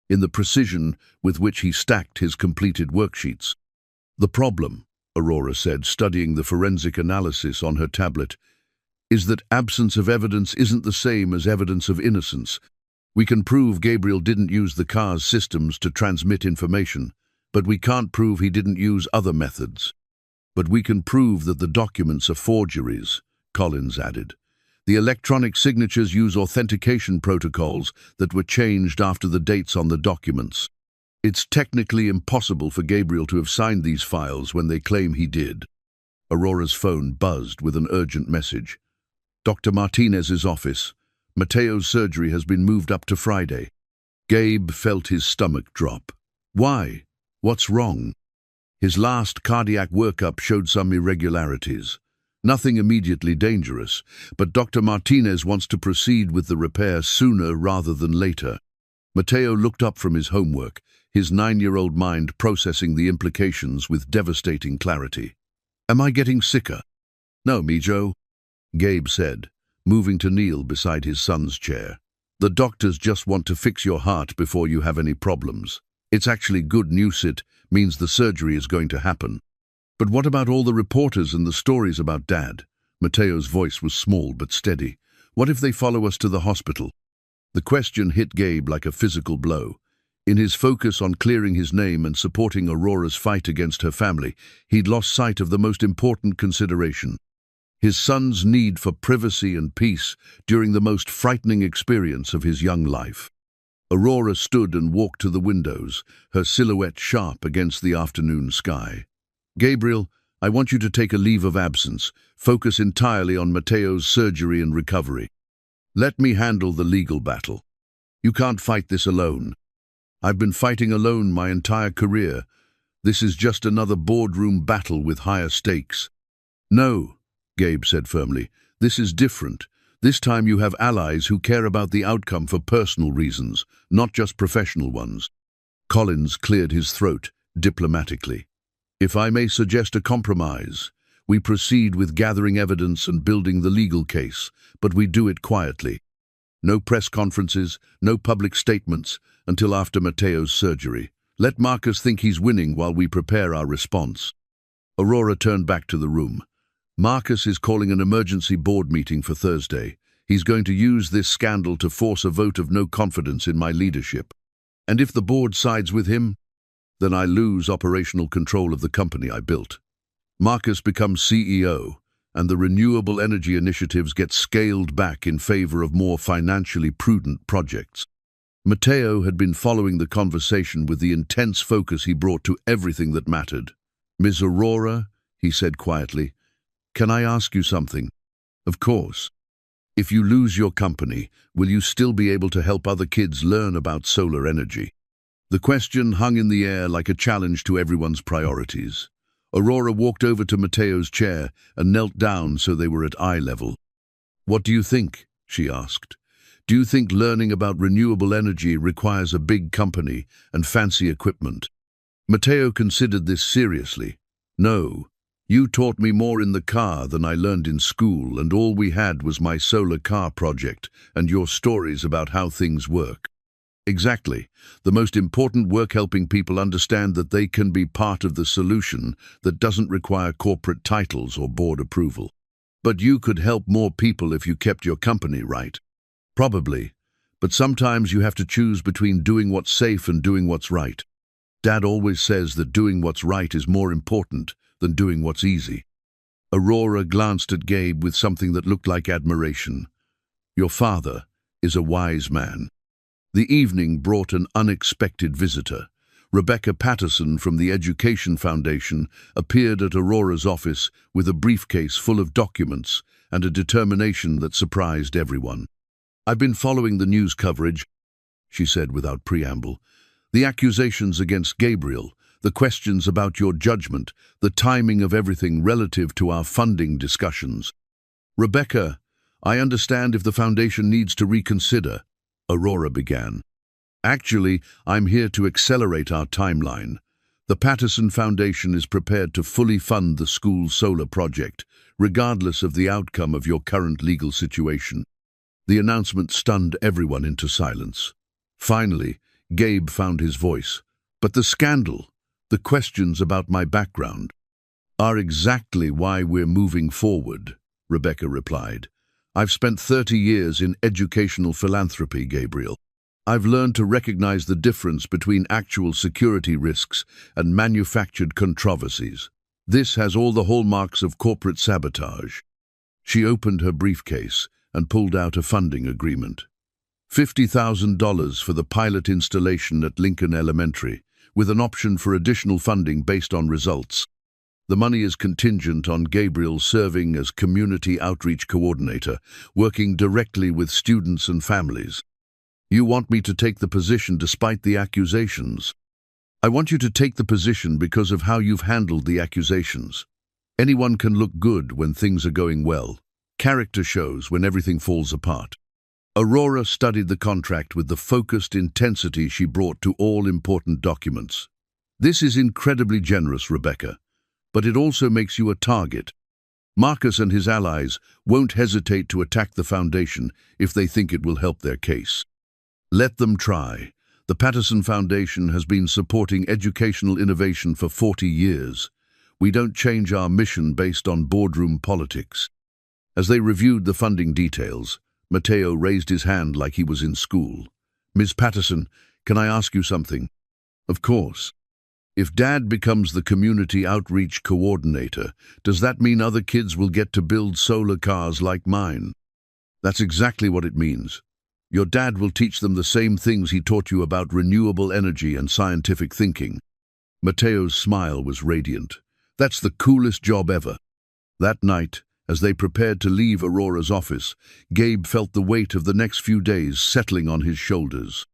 in the precision with which he stacked his completed worksheets. The problem, Aurora said, studying the forensic analysis on her tablet, is that absence of evidence isn't the same as evidence of innocence. We can prove Gabriel didn't use the car's systems to transmit information, but we can't prove he didn't use other methods. But we can prove that the documents are forgeries, Collins added. The electronic signatures use authentication protocols that were changed after the dates on the documents. It's technically impossible for Gabriel to have signed these files when they claim he did. Aurora's phone buzzed with an urgent message. Dr. Martinez's office. Mateo's surgery has been moved up to Friday. Gabe felt his stomach drop. Why? What's wrong? His last cardiac workup showed some irregularities. Nothing immediately dangerous, but Dr. Martinez wants to proceed with the repair sooner rather than later. Mateo looked up from his homework, his 9-year-old mind processing the implications with devastating clarity. Am I getting sicker? No, Mijo, Gabe said, moving to kneel beside his son's chair. The doctors just want to fix your heart before you have any problems. It's actually good news. It means the surgery is going to happen. But what about all the reporters and the stories about Dad? Mateo's voice was small but steady. What if they follow us to the hospital? The question hit Gabe like a physical blow. In his focus on clearing his name and supporting Aurora's fight against her family, he'd lost sight of the most important consideration: his son's need for privacy and peace during the most frightening experience of his young life. Aurora stood and walked to the windows, her silhouette sharp against the afternoon sky. Gabriel, I want you to take a leave of absence, focus entirely on Mateo's surgery and recovery. Let me handle the legal battle. You can't fight this alone. I've been fighting alone my entire career. This is just another boardroom battle with higher stakes. No, Gabe said firmly, this is different. This time you have allies who care about the outcome for personal reasons, not just professional ones. Collins cleared his throat diplomatically. If I may suggest a compromise, we proceed with gathering evidence and building the legal case, but we do it quietly. No press conferences, no public statements until after Mateo's surgery. Let Marcus think he's winning while we prepare our response. Aurora turned back to the room. Marcus is calling an emergency board meeting for Thursday. He's going to use this scandal to force a vote of no confidence in my leadership. And if the board sides with him, then I lose operational control of the company I built. Marcus becomes CEO, and the renewable energy initiatives get scaled back in favor of more financially prudent projects. Mateo had been following the conversation with the intense focus he brought to everything that mattered. Ms. Aurora, he said quietly, can I ask you something? Of course. If you lose your company, will you still be able to help other kids learn about solar energy? The question hung in the air like a challenge to everyone's priorities. Aurora walked over to Mateo's chair and knelt down so they were at eye level. What do you think? She asked. Do you think learning about renewable energy requires a big company and fancy equipment? Mateo considered this seriously. No. You taught me more in the car than I learned in school, and all we had was my solar car project and your stories about how things work. Exactly. The most important work helping people understand that they can be part of the solution that doesn't require corporate titles or board approval. But you could help more people if you kept your company right. Probably. But sometimes you have to choose between doing what's safe and doing what's right. Dad always says that doing what's right is more important than doing what's easy. Aurora glanced at Gabe with something that looked like admiration. Your father is a wise man. The evening brought an unexpected visitor. Rebecca Patterson from the Education Foundation appeared at Aurora's office with a briefcase full of documents and a determination that surprised everyone. I've been following the news coverage, she said without preamble. The accusations against Gabriel, the questions about your judgment, the timing of everything relative to our funding discussions. Rebecca, I understand if the foundation needs to reconsider, Aurora began. Actually, I'm here to accelerate our timeline. The Patterson Foundation is prepared to fully fund the school's solar project, regardless of the outcome of your current legal situation. The announcement stunned everyone into silence. Finally, Gabe found his voice. But the scandal, the questions about my background, are exactly why we're moving forward, Rebecca replied. I've spent 30 years in educational philanthropy, Gabriel. I've learned to recognize the difference between actual security risks and manufactured controversies. This has all the hallmarks of corporate sabotage. She opened her briefcase and pulled out a funding agreement. $50,000 for the pilot installation at Lincoln Elementary, with an option for additional funding based on results. The money is contingent on Gabriel serving as community outreach coordinator, working directly with students and families. You want me to take the position despite the accusations? I want you to take the position because of how you've handled the accusations. Anyone can look good when things are going well. Character shows when everything falls apart. Aurora studied the contract with the focused intensity she brought to all important documents. This is incredibly generous, Rebecca, but it also makes you a target. Marcus and his allies won't hesitate to attack the Foundation if they think it will help their case. Let them try. The Patterson Foundation has been supporting educational innovation for 40 years. We don't change our mission based on boardroom politics. As they reviewed the funding details, Matteo raised his hand like he was in school. "Ms. Patterson, can I ask you something?" "Of course." "If Dad becomes the community outreach coordinator, does that mean other kids will get to build solar cars like mine?" "That's exactly what it means. Your dad will teach them the same things he taught you about renewable energy and scientific thinking." Matteo's smile was radiant. "That's the coolest job ever." That night, as they prepared to leave Aurora's office, Gabe felt the weight of the next few days settling on his shoulders.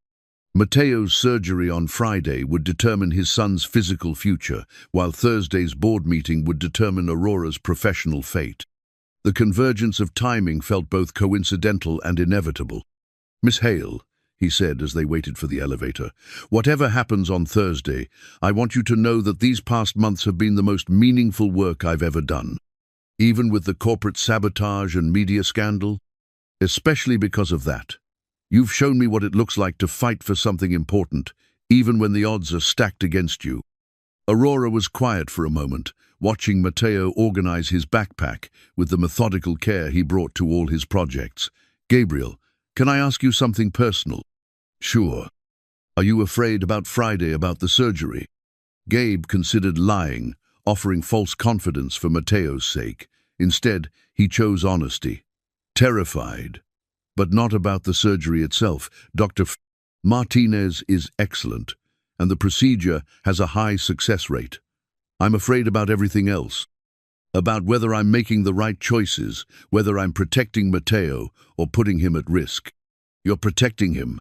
Matteo's surgery on Friday would determine his son's physical future, while Thursday's board meeting would determine Aurora's professional fate. The convergence of timing felt both coincidental and inevitable. "Miss Hale," he said as they waited for the elevator, "whatever happens on Thursday, I want you to know that these past months have been the most meaningful work I've ever done. Even with the corporate sabotage and media scandal, especially because of that. You've shown me what it looks like to fight for something important, even when the odds are stacked against you." Aurora was quiet for a moment, watching Matteo organize his backpack with the methodical care he brought to all his projects. "Gabriel, can I ask you something personal?" "Sure." "Are you afraid about Friday about the surgery?" Gabe considered lying, offering false confidence for Matteo's sake. Instead, he chose honesty. "Terrified. But not about the surgery itself. Dr. Martinez is excellent, and the procedure has a high success rate. I'm afraid about everything else. About whether I'm making the right choices, whether I'm protecting Matteo or putting him at risk." "You're protecting him,"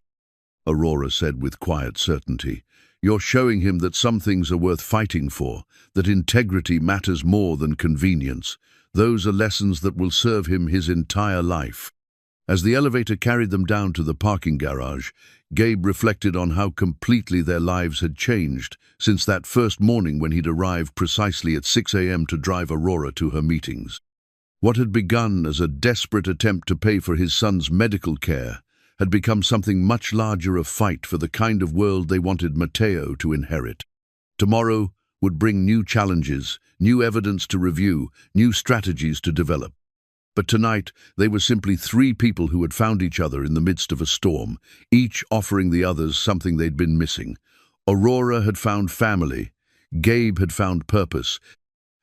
Aurora said with quiet certainty. "You're showing him that some things are worth fighting for, that integrity matters more than convenience. Those are lessons that will serve him his entire life." As the elevator carried them down to the parking garage, Gabe reflected on how completely their lives had changed since that first morning when he'd arrived precisely at 6 a.m. to drive Aurora to her meetings. What had begun as a desperate attempt to pay for his son's medical care had become something much larger, a fight for the kind of world they wanted Matteo to inherit. Tomorrow would bring new challenges, new evidence to review, new strategies to develop. But tonight, they were simply three people who had found each other in the midst of a storm, each offering the others something they'd been missing. Aurora had found family, Gabe had found purpose,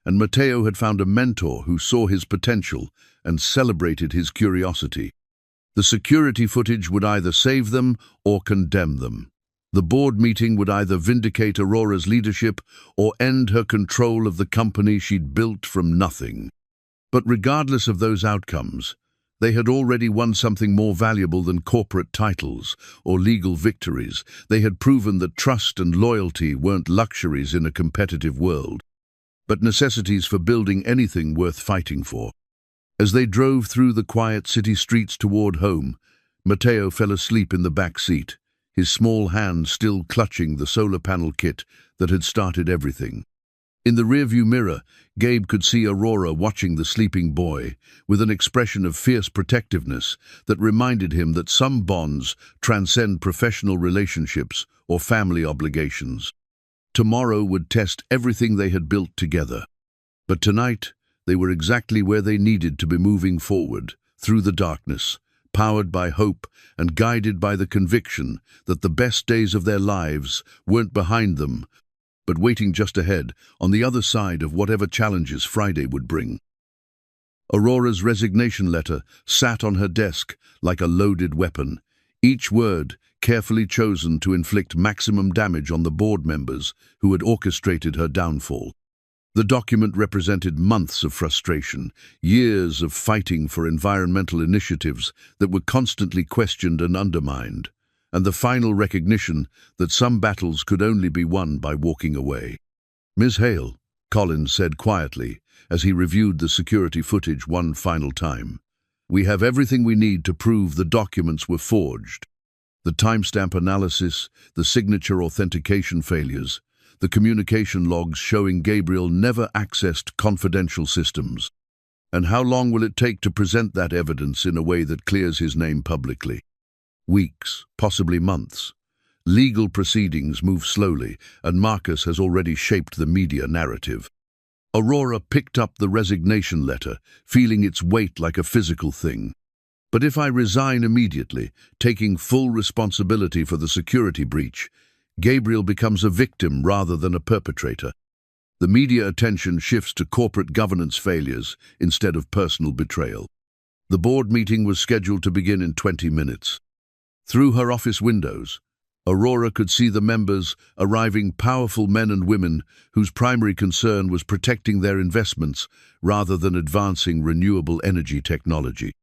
and Matteo had found a mentor who saw his potential and celebrated his curiosity. The security footage would either save them or condemn them. The board meeting would either vindicate Aurora's leadership or end her control of the company she'd built from nothing. But regardless of those outcomes, they had already won something more valuable than corporate titles or legal victories. They had proven that trust and loyalty weren't luxuries in a competitive world, but necessities for building anything worth fighting for. As they drove through the quiet city streets toward home, Matteo fell asleep in the back seat, his small hand still clutching the solar panel kit that had started everything. In the rearview mirror, Gabe could see Aurora watching the sleeping boy with an expression of fierce protectiveness that reminded him that some bonds transcend professional relationships or family obligations. Tomorrow would test everything they had built together. But tonight, they were exactly where they needed to be, moving forward, through the darkness, powered by hope and guided by the conviction that the best days of their lives weren't behind them, but waiting just ahead, on the other side of whatever challenges Friday would bring. Aurora's resignation letter sat on her desk like a loaded weapon, each word carefully chosen to inflict maximum damage on the board members who had orchestrated her downfall. The document represented months of frustration, years of fighting for environmental initiatives that were constantly questioned and undermined, and the final recognition that some battles could only be won by walking away. "Ms. Hale," Collins said quietly as he reviewed the security footage one final time, We have everything we need to prove the documents were forged. The timestamp analysis, the signature authentication failures, the communication logs showing Gabriel never accessed confidential systems. And how long will it take to present that evidence in a way that clears his name publicly? Weeks, possibly months. Legal proceedings move slowly, and Marcus has already shaped the media narrative. Aurora picked up the resignation letter, feeling its weight like a physical thing. But if I resign immediately, taking full responsibility for the security breach, Gabriel becomes a victim rather than a perpetrator. The media attention shifts to corporate governance failures instead of personal betrayal. The board meeting was scheduled to begin in 20 minutes. Through her office windows, Aurora could see the members, arriving powerful men and women whose primary concern was protecting their investments rather than advancing renewable energy technology.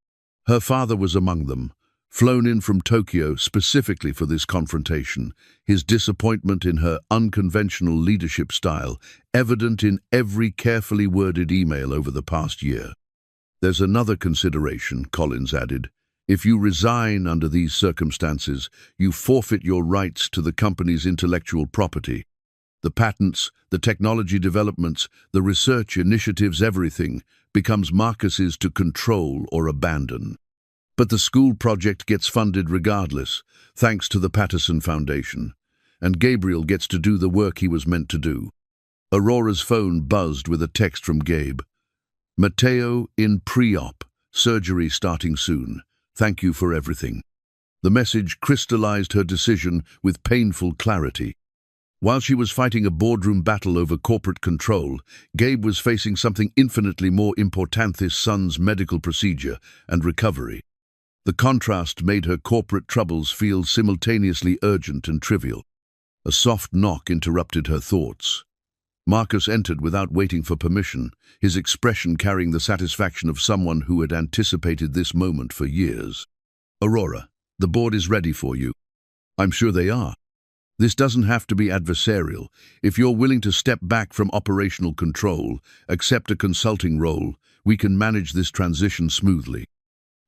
Her father was among them, flown in from Tokyo specifically for this confrontation, his disappointment in her unconventional leadership style evident in every carefully worded email over the past year. There's another consideration, Collins added. If you resign under these circumstances, you forfeit your rights to the company's intellectual property. The patents, the technology developments, the research initiatives, everything becomes Marcus's to control or abandon. But the school project gets funded regardless, thanks to the Patterson Foundation, and Gabriel gets to do the work he was meant to do. Aurora's phone buzzed with a text from Gabe. Matteo in pre-op, surgery starting soon. Thank you for everything. The message crystallized her decision with painful clarity. While she was fighting a boardroom battle over corporate control, Gabe was facing something infinitely more important: his son's medical procedure and recovery. The contrast made her corporate troubles feel simultaneously urgent and trivial. A soft knock interrupted her thoughts. Marcus entered without waiting for permission, his expression carrying the satisfaction of someone who had anticipated this moment for years. Aurora, the board is ready for you. I'm sure they are. This doesn't have to be adversarial. If you're willing to step back from operational control, accept a consulting role, we can manage this transition smoothly.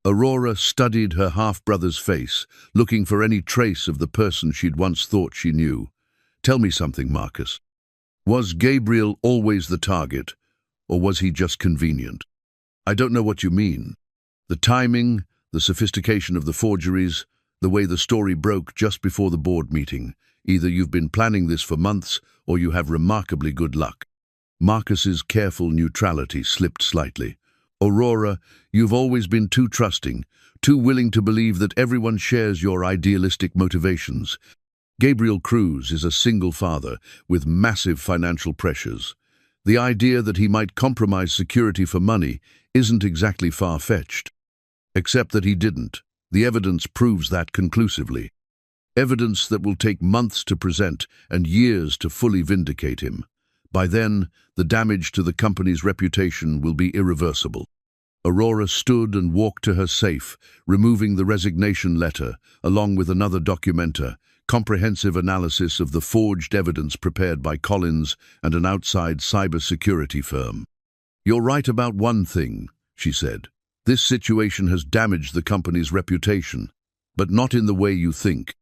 Aurora studied her half-brother's face, looking for any trace of the person she'd once thought she knew. Tell me something, Marcus. Was Gabriel always the target, or was he just convenient? I don't know what you mean. The timing, the sophistication of the forgeries, the way the story broke just before the board meeting. Either you've been planning this for months, or you have remarkably good luck. Marcus's careful neutrality slipped slightly. Aurora, you've always been too trusting, too willing to believe that everyone shares your idealistic motivations. Gabriel Cruz is a single father with massive financial pressures. The idea that he might compromise security for money isn't exactly far-fetched. Except that he didn't. The evidence proves that conclusively. Evidence that will take months to present and years to fully vindicate him. By then, the damage to the company's reputation will be irreversible. Aurora stood and walked to her safe, removing the resignation letter, along with another documenter, comprehensive analysis of the forged evidence prepared by Collins and an outside cybersecurity firm. You're right about one thing, she said. This situation has damaged the company's reputation, but not in the way you think.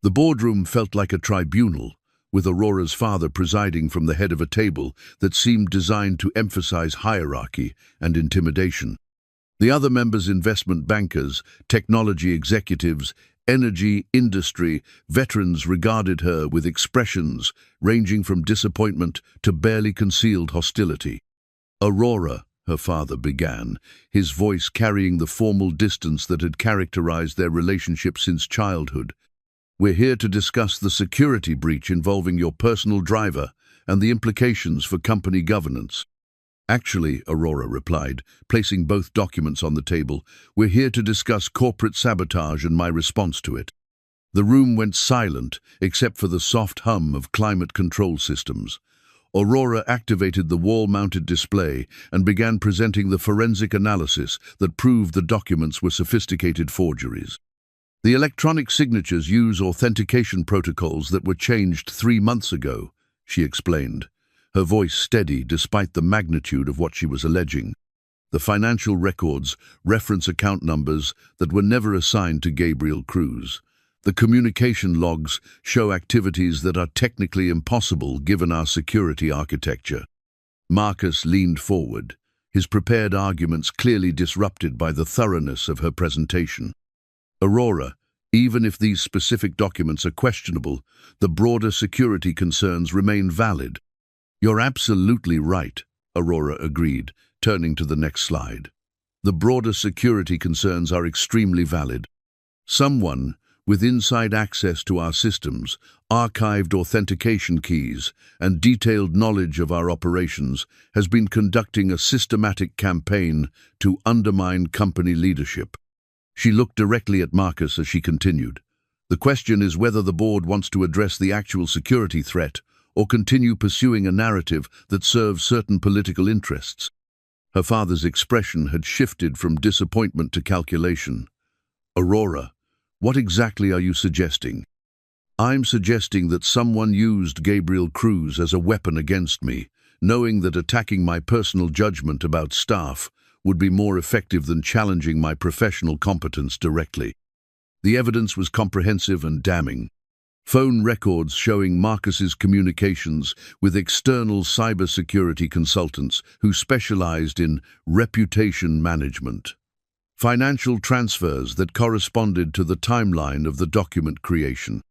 The boardroom felt like a tribunal, with Aurora's father presiding from the head of a table that seemed designed to emphasize hierarchy and intimidation. The other members, investment bankers, technology executives, energy industry veterans, regarded her with expressions ranging from disappointment to barely concealed hostility. Aurora, her father began, his voice carrying the formal distance that had characterized their relationship since childhood. We're here to discuss the security breach involving your personal driver and the implications for company governance. Actually, Aurora replied, placing both documents on the table, we're here to discuss corporate sabotage and my response to it. The room went silent, except for the soft hum of climate control systems. Aurora activated the wall-mounted display and began presenting the forensic analysis that proved the documents were sophisticated forgeries. The electronic signatures use authentication protocols that were changed 3 months ago, she explained, her voice steady despite the magnitude of what she was alleging. The financial records reference account numbers that were never assigned to Gabriel Cruz. The communication logs show activities that are technically impossible given our security architecture. Marcus leaned forward, his prepared arguments clearly disrupted by the thoroughness of her presentation. Aurora, even if these specific documents are questionable, the broader security concerns remain valid. You're absolutely right, Aurora agreed, turning to the next slide. The broader security concerns are extremely valid. Someone, with inside access to our systems, archived authentication keys, and detailed knowledge of our operations, has been conducting a systematic campaign to undermine company leadership. She looked directly at Marcus as she continued. The question is whether the board wants to address the actual security threat or continue pursuing a narrative that serves certain political interests. Her father's expression had shifted from disappointment to calculation. Aurora, what exactly are you suggesting? I'm suggesting that someone used Gabriel Cruz as a weapon against me, knowing that attacking my personal judgment about staff would be more effective than challenging my professional competence directly. The evidence was comprehensive and damning. Phone records showing Marcus's communications with external cybersecurity consultants who specialized in reputation management. Financial transfers that corresponded to the timeline of the document creation.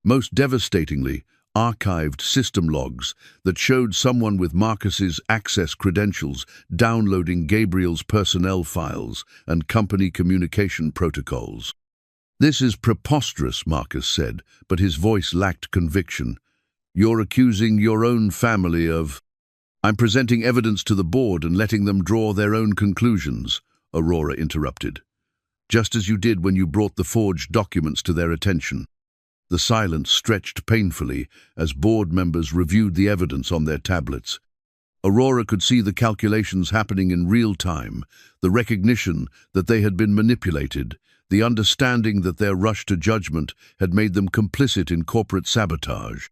Most devastatingly, archived system logs that showed someone with Marcus's access credentials downloading Gabriel's personnel files and company communication protocols. This is preposterous, Marcus said, but his voice lacked conviction. You're accusing your own family of... I'm presenting evidence to the board and letting them draw their own conclusions, Aurora interrupted. Just as you did when you brought the forged documents to their attention. The silence stretched painfully as board members reviewed the evidence on their tablets. Aurora could see the calculations happening in real time, the recognition that they had been manipulated, the understanding that their rush to judgment had made them complicit in corporate sabotage.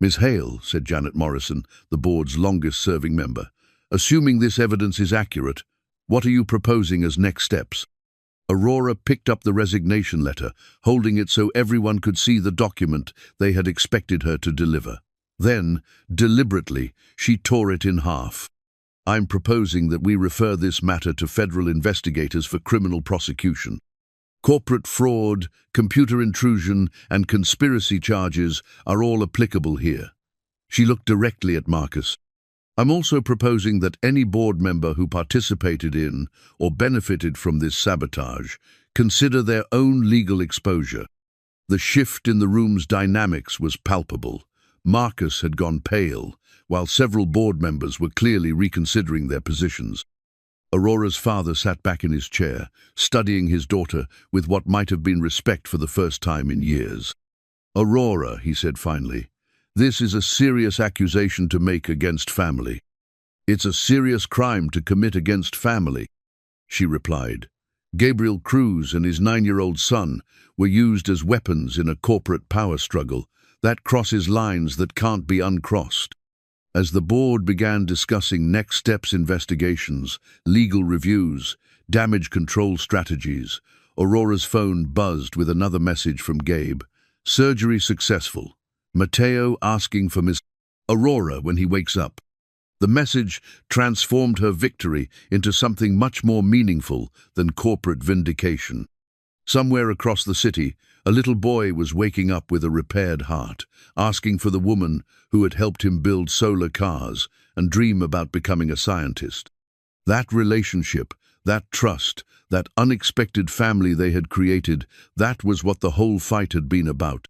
Ms. Hale, said Janet Morrison, the board's longest-serving member, assuming this evidence is accurate, what are you proposing as next steps? Aurora picked up the resignation letter, holding it so everyone could see the document they had expected her to deliver. Then, deliberately, she tore it in half. I'm proposing that we refer this matter to federal investigators for criminal prosecution. Corporate fraud, computer intrusion, and conspiracy charges are all applicable here. She looked directly at Marcus. I'm also proposing that any board member who participated in or benefited from this sabotage consider their own legal exposure. The shift in the room's dynamics was palpable. Marcus had gone pale, while several board members were clearly reconsidering their positions. Aurora's father sat back in his chair, studying his daughter with what might have been respect for the first time in years. Aurora, he said finally, this is a serious accusation to make against family. It's a serious crime to commit against family, she replied. Gabriel Cruz and his 9-year-old son were used as weapons in a corporate power struggle that crosses lines that can't be uncrossed. As the board began discussing next steps investigations, legal reviews, damage control strategies, Aurora's phone buzzed with another message from Gabe. Surgery successful. Mateo asking for Miss Aurora when he wakes up. The message transformed her victory into something much more meaningful than corporate vindication. Somewhere across the city, a little boy was waking up with a repaired heart, asking for the woman who had helped him build solar cars and dream about becoming a scientist. That relationship, that trust, that unexpected family they had created, that was what the whole fight had been about.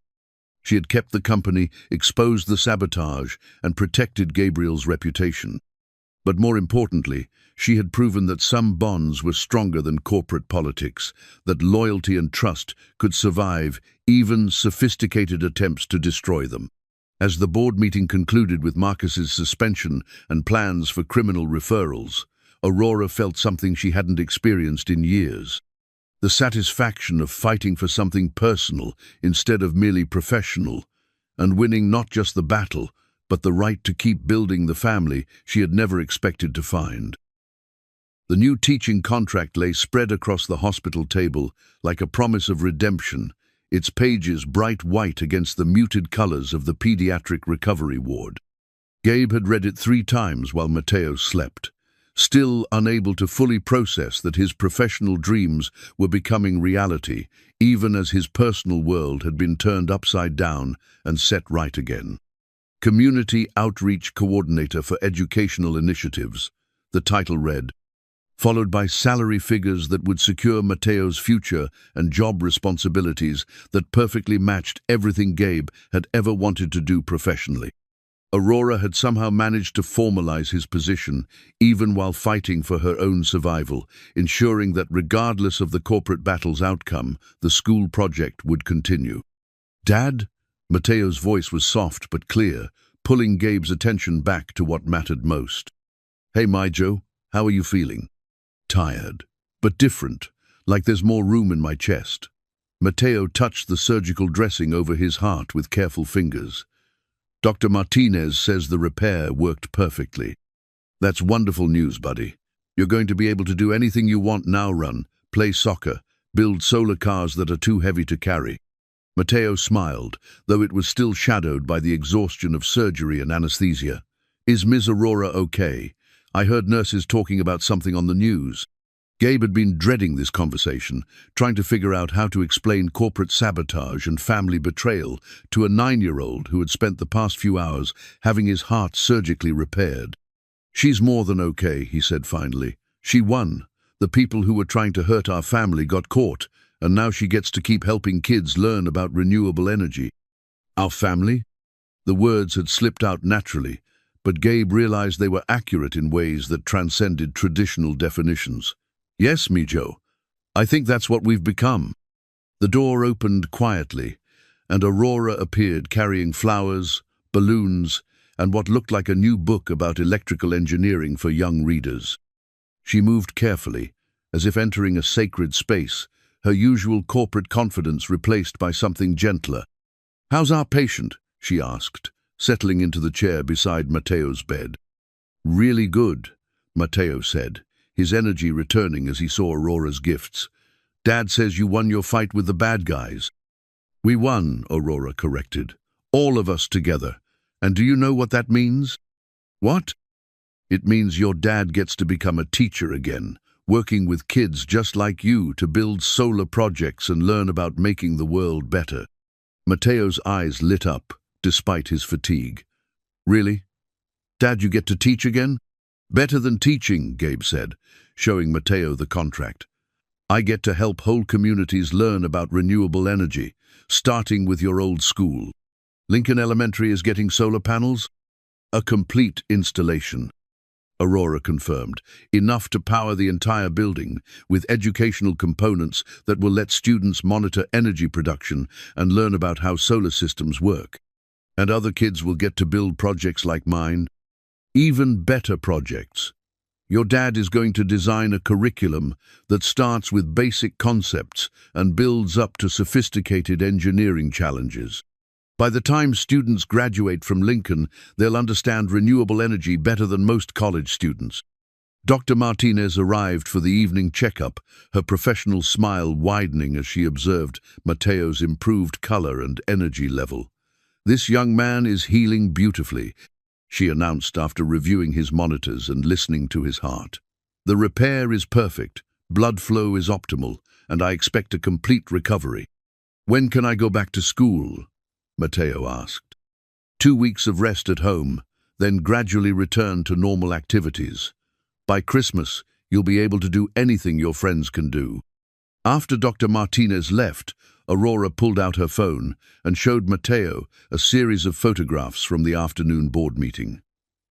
She had kept the company, exposed the sabotage, and protected Gabriel's reputation. But more importantly, she had proven that some bonds were stronger than corporate politics, that loyalty and trust could survive even sophisticated attempts to destroy them. As the board meeting concluded with Marcus's suspension and plans for criminal referrals, Aurora felt something she hadn't experienced in years. The satisfaction of fighting for something personal instead of merely professional, and winning not just the battle, but the right to keep building the family she had never expected to find. The new teaching contract lay spread across the hospital table like a promise of redemption, its pages bright white against the muted colors of the pediatric recovery ward. Gabe had read it 3 times while Mateo slept, still unable to fully process that his professional dreams were becoming reality, even as his personal world had been turned upside down and set right again. Community Outreach Coordinator for Educational Initiatives, the title read, followed by salary figures that would secure Mateo's future and job responsibilities that perfectly matched everything Gabe had ever wanted to do professionally. Aurora had somehow managed to formalize his position, even while fighting for her own survival, ensuring that regardless of the corporate battle's outcome, the school project would continue. "Dad?" Mateo's voice was soft but clear, pulling Gabe's attention back to what mattered most. "Hey, Mijo, how are you feeling?" "Tired, but different, like there's more room in my chest." Mateo touched the surgical dressing over his heart with careful fingers. "Dr. Martinez says the repair worked perfectly." "That's wonderful news, buddy. You're going to be able to do anything you want now, run, play soccer, build solar cars that are too heavy to carry." Mateo smiled, though it was still shadowed by the exhaustion of surgery and anesthesia. "Is Ms. Aurora okay? I heard nurses talking about something on the news." Gabe had been dreading this conversation, trying to figure out how to explain corporate sabotage and family betrayal to a 9-year-old who had spent the past few hours having his heart surgically repaired. "She's more than okay," he said finally. "She won. The people who were trying to hurt our family got caught, and now she gets to keep helping kids learn about renewable energy." "Our family?" The words had slipped out naturally, but Gabe realized they were accurate in ways that transcended traditional definitions. "Yes, Mijo. I think that's what we've become." The door opened quietly, and Aurora appeared carrying flowers, balloons, and what looked like a new book about electrical engineering for young readers. She moved carefully, as if entering a sacred space, her usual corporate confidence replaced by something gentler. "How's our patient?" she asked, settling into the chair beside Mateo's bed. "Really good," Mateo said, his energy returning as he saw Aurora's gifts. "Dad says you won your fight with the bad guys." "We won," Aurora corrected. "All of us together. And do you know what that means?" "What?" "It means your dad gets to become a teacher again, working with kids just like you to build solar projects and learn about making the world better." Mateo's eyes lit up, despite his fatigue. "Really? Dad, you get to teach again?" "Better than teaching," Gabe said, showing Mateo the contract. "I get to help whole communities learn about renewable energy, starting with your old school. Lincoln Elementary is getting solar panels?" "A complete installation," Aurora confirmed, "enough to power the entire building, with educational components that will let students monitor energy production and learn about how solar systems work. And other kids will get to build projects like mine. Even better projects. Your dad is going to design a curriculum that starts with basic concepts and builds up to sophisticated engineering challenges. By the time students graduate from Lincoln, they'll understand renewable energy better than most college students." Dr. Martinez arrived for the evening checkup, her professional smile widening as she observed Mateo's improved color and energy level. "This young man is healing beautifully," she announced after reviewing his monitors and listening to his heart. "The repair is perfect, blood flow is optimal, and I expect a complete recovery." "When can I go back to school?" Mateo asked. 2 weeks of rest at home, then gradually return to normal activities. By Christmas, you'll be able to do anything your friends can do." After Dr. Martinez left, Aurora pulled out her phone and showed Mateo a series of photographs from the afternoon board meeting.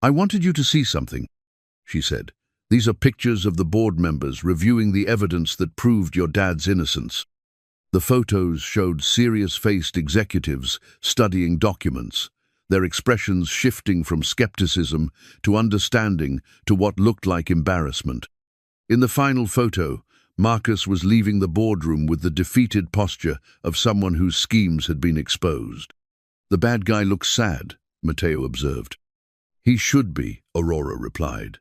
"I wanted you to see something," she said. "These are pictures of the board members reviewing the evidence that proved your dad's innocence." The photos showed serious-faced executives studying documents, their expressions shifting from skepticism to understanding to what looked like embarrassment. In the final photo, Marcus was leaving the boardroom with the defeated posture of someone whose schemes had been exposed. "The bad guy looks sad," Mateo observed. "He should be," Aurora replied.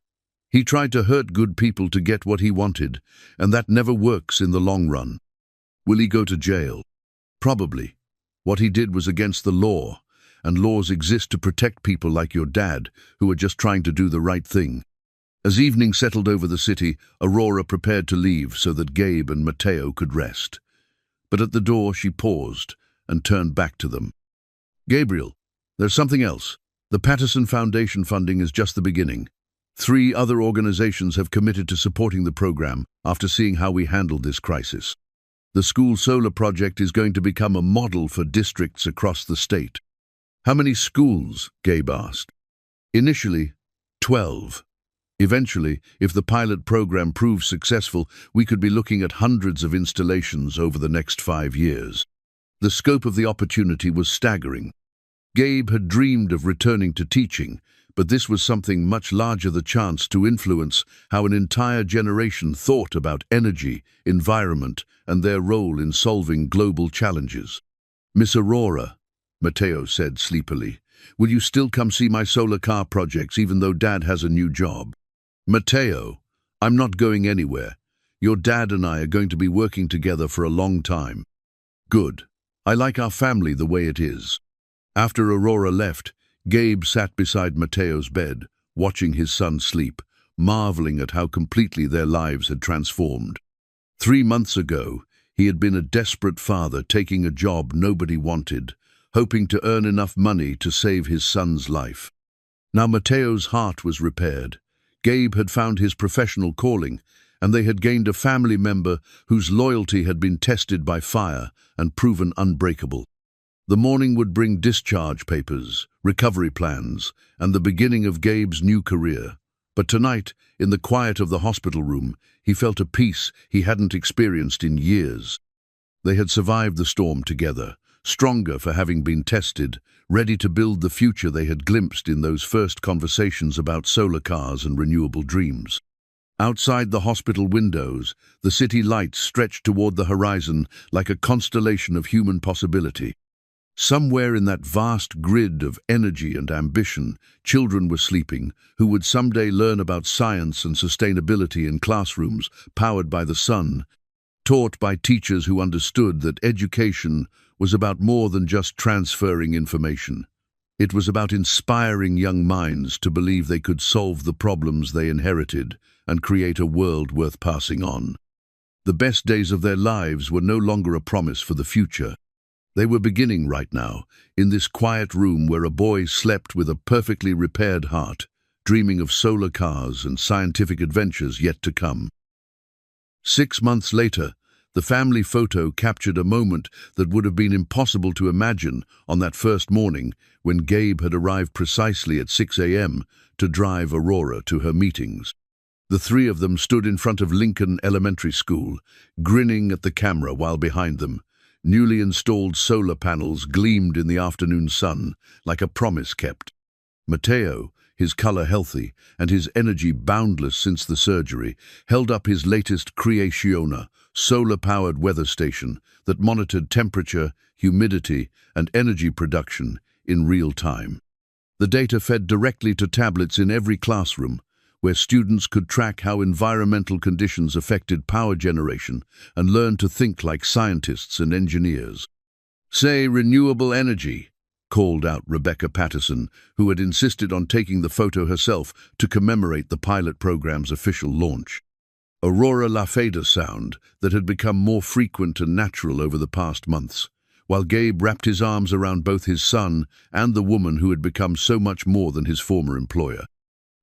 He tried to hurt good people to get what he wanted, and that never works in the long run. Will he go to jail? Probably. What he did was against the law, and laws exist to protect people like your dad, who are just trying to do the right thing. As evening settled over the city, Aurora prepared to leave so that Gabe and Mateo could rest. But at the door she paused and turned back to them. Gabriel, there's something else. The Patterson Foundation funding is just the beginning. 3 other organizations have committed to supporting the program after seeing how we handled this crisis. The school solar project is going to become a model for districts across the state. How many schools? Gabe asked. Initially, 12. Eventually, if the pilot program proves successful, we could be looking at hundreds of installations over the next 5 years. The scope of the opportunity was staggering. Gabe had dreamed of returning to teaching, but this was something much larger, the chance to influence how an entire generation thought about energy, environment, and their role in solving global challenges. Miss Aurora, Mateo said sleepily, will you still come see my solar car projects even though Dad has a new job? Mateo, I'm not going anywhere. Your dad and I are going to be working together for a long time. Good. I like our family the way it is. After Aurora left, Gabe sat beside Mateo's bed, watching his son sleep, marveling at how completely their lives had transformed. 3 months ago, he had been a desperate father taking a job nobody wanted, hoping to earn enough money to save his son's life. Now Mateo's heart was repaired. Gabe had found his professional calling, and they had gained a family member whose loyalty had been tested by fire and proven unbreakable. The morning would bring discharge papers, recovery plans, and the beginning of Gabe's new career. But tonight, in the quiet of the hospital room, he felt a peace he hadn't experienced in years. They had survived the storm together, stronger for having been tested, ready to build the future they had glimpsed in those first conversations about solar cars and renewable dreams. Outside the hospital windows, the city lights stretched toward the horizon like a constellation of human possibility. Somewhere in that vast grid of energy and ambition, children were sleeping who would someday learn about science and sustainability in classrooms powered by the sun, taught by teachers who understood that education was about more than just transferring information. It was about inspiring young minds to believe they could solve the problems they inherited and create a world worth passing on. The best days of their lives were no longer a promise for the future. They were beginning right now, in this quiet room where a boy slept with a perfectly repaired heart, dreaming of solar cars and scientific adventures yet to come. 6 months later, the family photo captured a moment that would have been impossible to imagine on that first morning when Gabe had arrived precisely at 6 a.m. to drive Aurora to her meetings. The 3 of them stood in front of Lincoln Elementary School, grinning at the camera while behind them, newly installed solar panels gleamed in the afternoon sun like a promise kept. Mateo, his color healthy and his energy boundless since the surgery, held up his latest Creationa, solar-powered weather station that monitored temperature, humidity, and energy production in real time. The data fed directly to tablets in every classroom, where students could track how environmental conditions affected power generation and learn to think like scientists and engineers. Say renewable energy, called out Rebecca Patterson, who had insisted on taking the photo herself to commemorate the pilot program's official launch. Aurora Lafayette sound that had become more frequent and natural over the past months, while Gabe wrapped his arms around both his son and the woman who had become so much more than his former employer.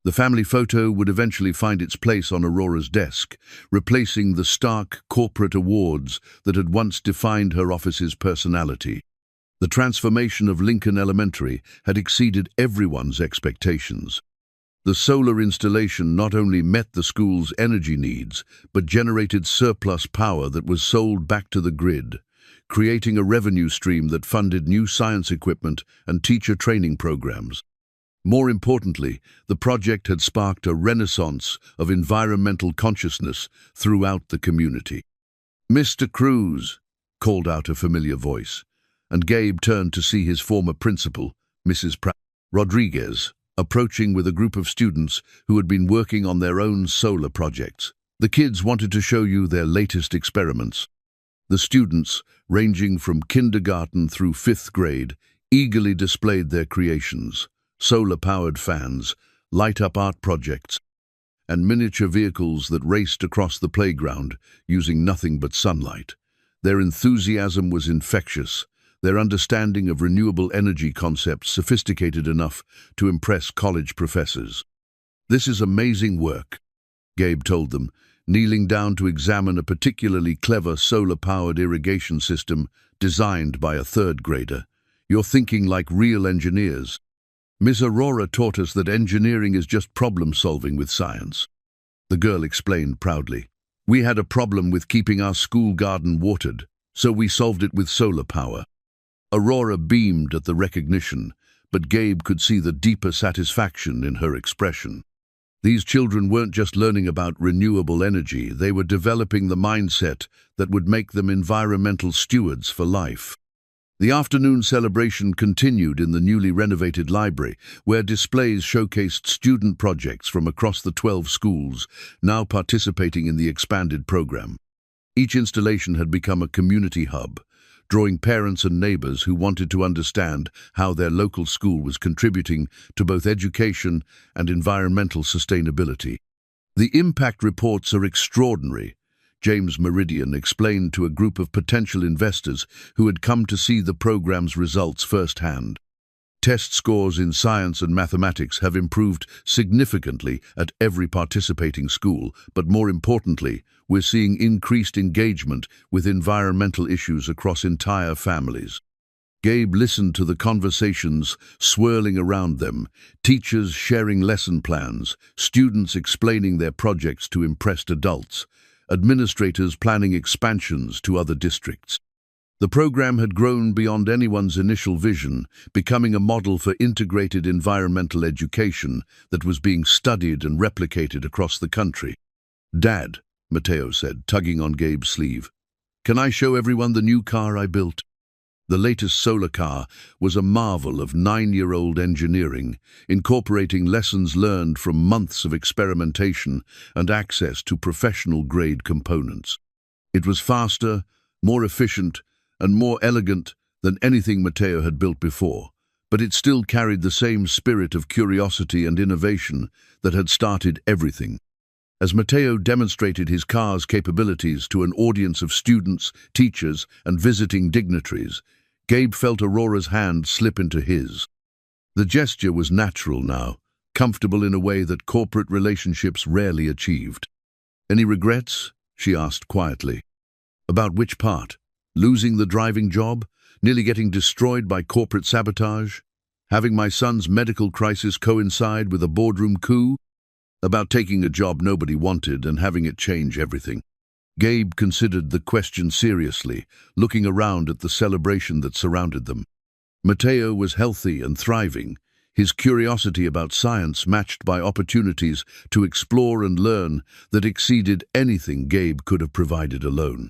The family photo would eventually find its place on Aurora's desk, replacing the stark corporate awards that had once defined her office's personality. The transformation of Lincoln Elementary had exceeded everyone's expectations. The solar installation not only met the school's energy needs, but generated surplus power that was sold back to the grid, creating a revenue stream that funded new science equipment and teacher training programs. More importantly, the project had sparked a renaissance of environmental consciousness throughout the community. "Mr. Cruz," called out a familiar voice, and Gabe turned to see his former principal, Mrs. Rodriguez. approaching with a group of students who had been working on their own solar projects. The kids wanted to show you their latest experiments. The students, ranging from kindergarten through 5th grade, eagerly displayed their creations: solar-powered fans, light-up art projects, and miniature vehicles that raced across the playground using nothing but sunlight. Their enthusiasm was infectious, their understanding of renewable energy concepts sophisticated enough to impress college professors. "This is amazing work," Gabe told them, kneeling down to examine a particularly clever solar-powered irrigation system designed by a 3rd grader. "You're thinking like real engineers. Miss Aurora taught us that engineering is just problem-solving with science," the girl explained proudly. "We had a problem with keeping our school garden watered, so we solved it with solar power." Aurora beamed at the recognition, but Gabe could see the deeper satisfaction in her expression. These children weren't just learning about renewable energy, they were developing the mindset that would make them environmental stewards for life. The afternoon celebration continued in the newly renovated library, where displays showcased student projects from across the 12 schools, now participating in the expanded program. Each installation had become a community hub, drawing parents and neighbors who wanted to understand how their local school was contributing to both education and environmental sustainability. "The impact reports are extraordinary," James Meridian explained to a group of potential investors who had come to see the program's results firsthand. "Test scores in science and mathematics have improved significantly at every participating school, but more importantly, we're seeing increased engagement with environmental issues across entire families." Gabe listened to the conversations swirling around them, teachers sharing lesson plans, students explaining their projects to impressed adults, administrators planning expansions to other districts. The program had grown beyond anyone's initial vision, becoming a model for integrated environmental education that was being studied and replicated across the country. "Dad," Mateo said, tugging on Gabe's sleeve, "can I show everyone the new car I built?" The latest solar car was a marvel of 9-year-old engineering, incorporating lessons learned from months of experimentation and access to professional-grade components. It was faster, more efficient, and more elegant than anything Mateo had built before, but it still carried the same spirit of curiosity and innovation that had started everything. As Mateo demonstrated his car's capabilities to an audience of students, teachers, and visiting dignitaries, Gabe felt Aurora's hand slip into his. The gesture was natural now, comfortable in a way that corporate relationships rarely achieved. "Any regrets?" she asked quietly. "About which part? Losing the driving job? Nearly getting destroyed by corporate sabotage? Having my son's medical crisis coincide with a boardroom coup? About taking a job nobody wanted and having it change everything?" Gabe considered the question seriously, looking around at the celebration that surrounded them. Mateo was healthy and thriving, his curiosity about science matched by opportunities to explore and learn that exceeded anything Gabe could have provided alone.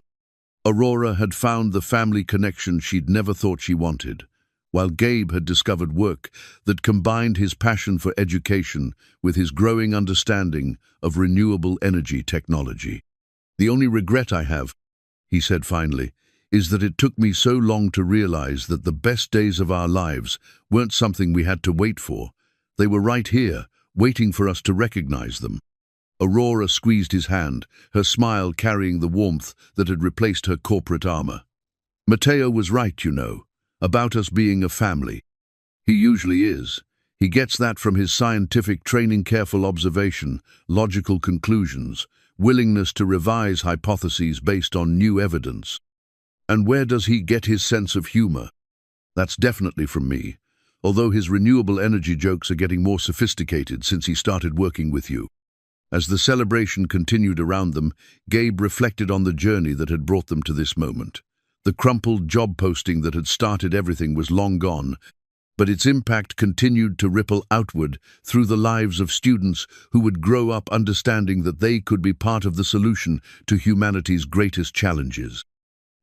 Aurora had found the family connection she'd never thought she wanted, while Gabe had discovered work that combined his passion for education with his growing understanding of renewable energy technology. "The only regret I have," he said finally, "is that it took me so long to realize that the best days of our lives weren't something we had to wait for. They were right here, waiting for us to recognize them." Aurora squeezed his hand, her smile carrying the warmth that had replaced her corporate armor. "Mateo was right, you know, about us being a family. He usually is. He gets that from his scientific training, careful observation, logical conclusions, willingness to revise hypotheses based on new evidence. And where does he get his sense of humor? That's definitely from me, although his renewable energy jokes are getting more sophisticated since he started working with you." As the celebration continued around them, Gabe reflected on the journey that had brought them to this moment. The crumpled job posting that had started everything was long gone, but its impact continued to ripple outward through the lives of students who would grow up understanding that they could be part of the solution to humanity's greatest challenges.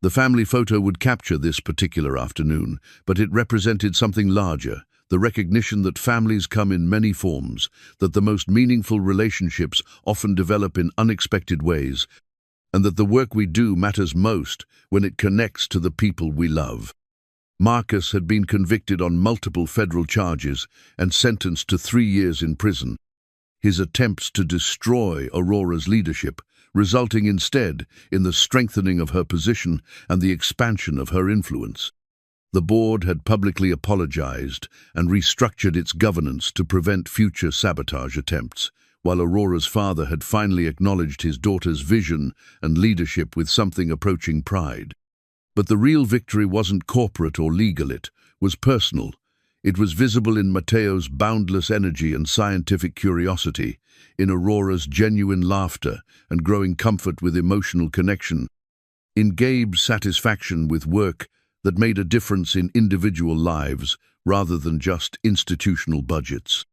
The family photo would capture this particular afternoon, but it represented something larger: the recognition that families come in many forms, that the most meaningful relationships often develop in unexpected ways, and that the work we do matters most when it connects to the people we love. Marcus had been convicted on multiple federal charges and sentenced to 3 years in prison. His attempts to destroy Aurora's leadership, resulting instead in the strengthening of her position and the expansion of her influence. The board had publicly apologized and restructured its governance to prevent future sabotage attempts, while Aurora's father had finally acknowledged his daughter's vision and leadership with something approaching pride. But the real victory wasn't corporate or legal, it was personal. It was visible in Matteo's boundless energy and scientific curiosity, in Aurora's genuine laughter and growing comfort with emotional connection, in Gabe's satisfaction with work that made a difference in individual lives rather than just institutional budgets.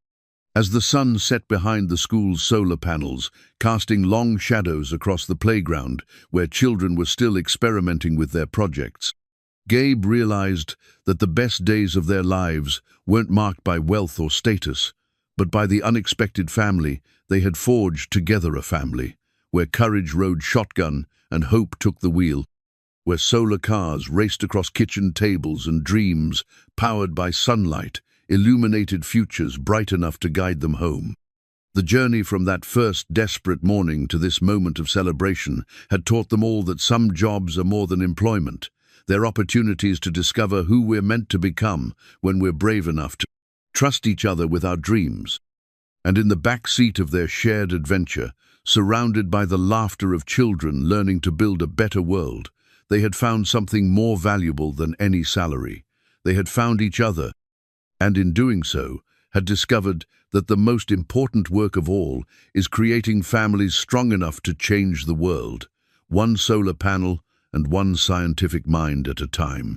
As the sun set behind the school's solar panels, casting long shadows across the playground where children were still experimenting with their projects, Gabe realized that the best days of their lives weren't marked by wealth or status, but by the unexpected family they had forged together, a family where courage rode shotgun and hope took the wheel, where solar cars raced across kitchen tables and dreams, powered by sunlight, illuminated futures bright enough to guide them home. The journey from that first desperate morning to this moment of celebration had taught them all that some jobs are more than employment. They're opportunities to discover who we're meant to become when we're brave enough to trust each other with our dreams. And in the back seat of their shared adventure, surrounded by the laughter of children learning to build a better world, they had found something more valuable than any salary. They had found each other, and in doing so, had discovered that the most important work of all is creating families strong enough to change the world, one solar panel and one scientific mind at a time.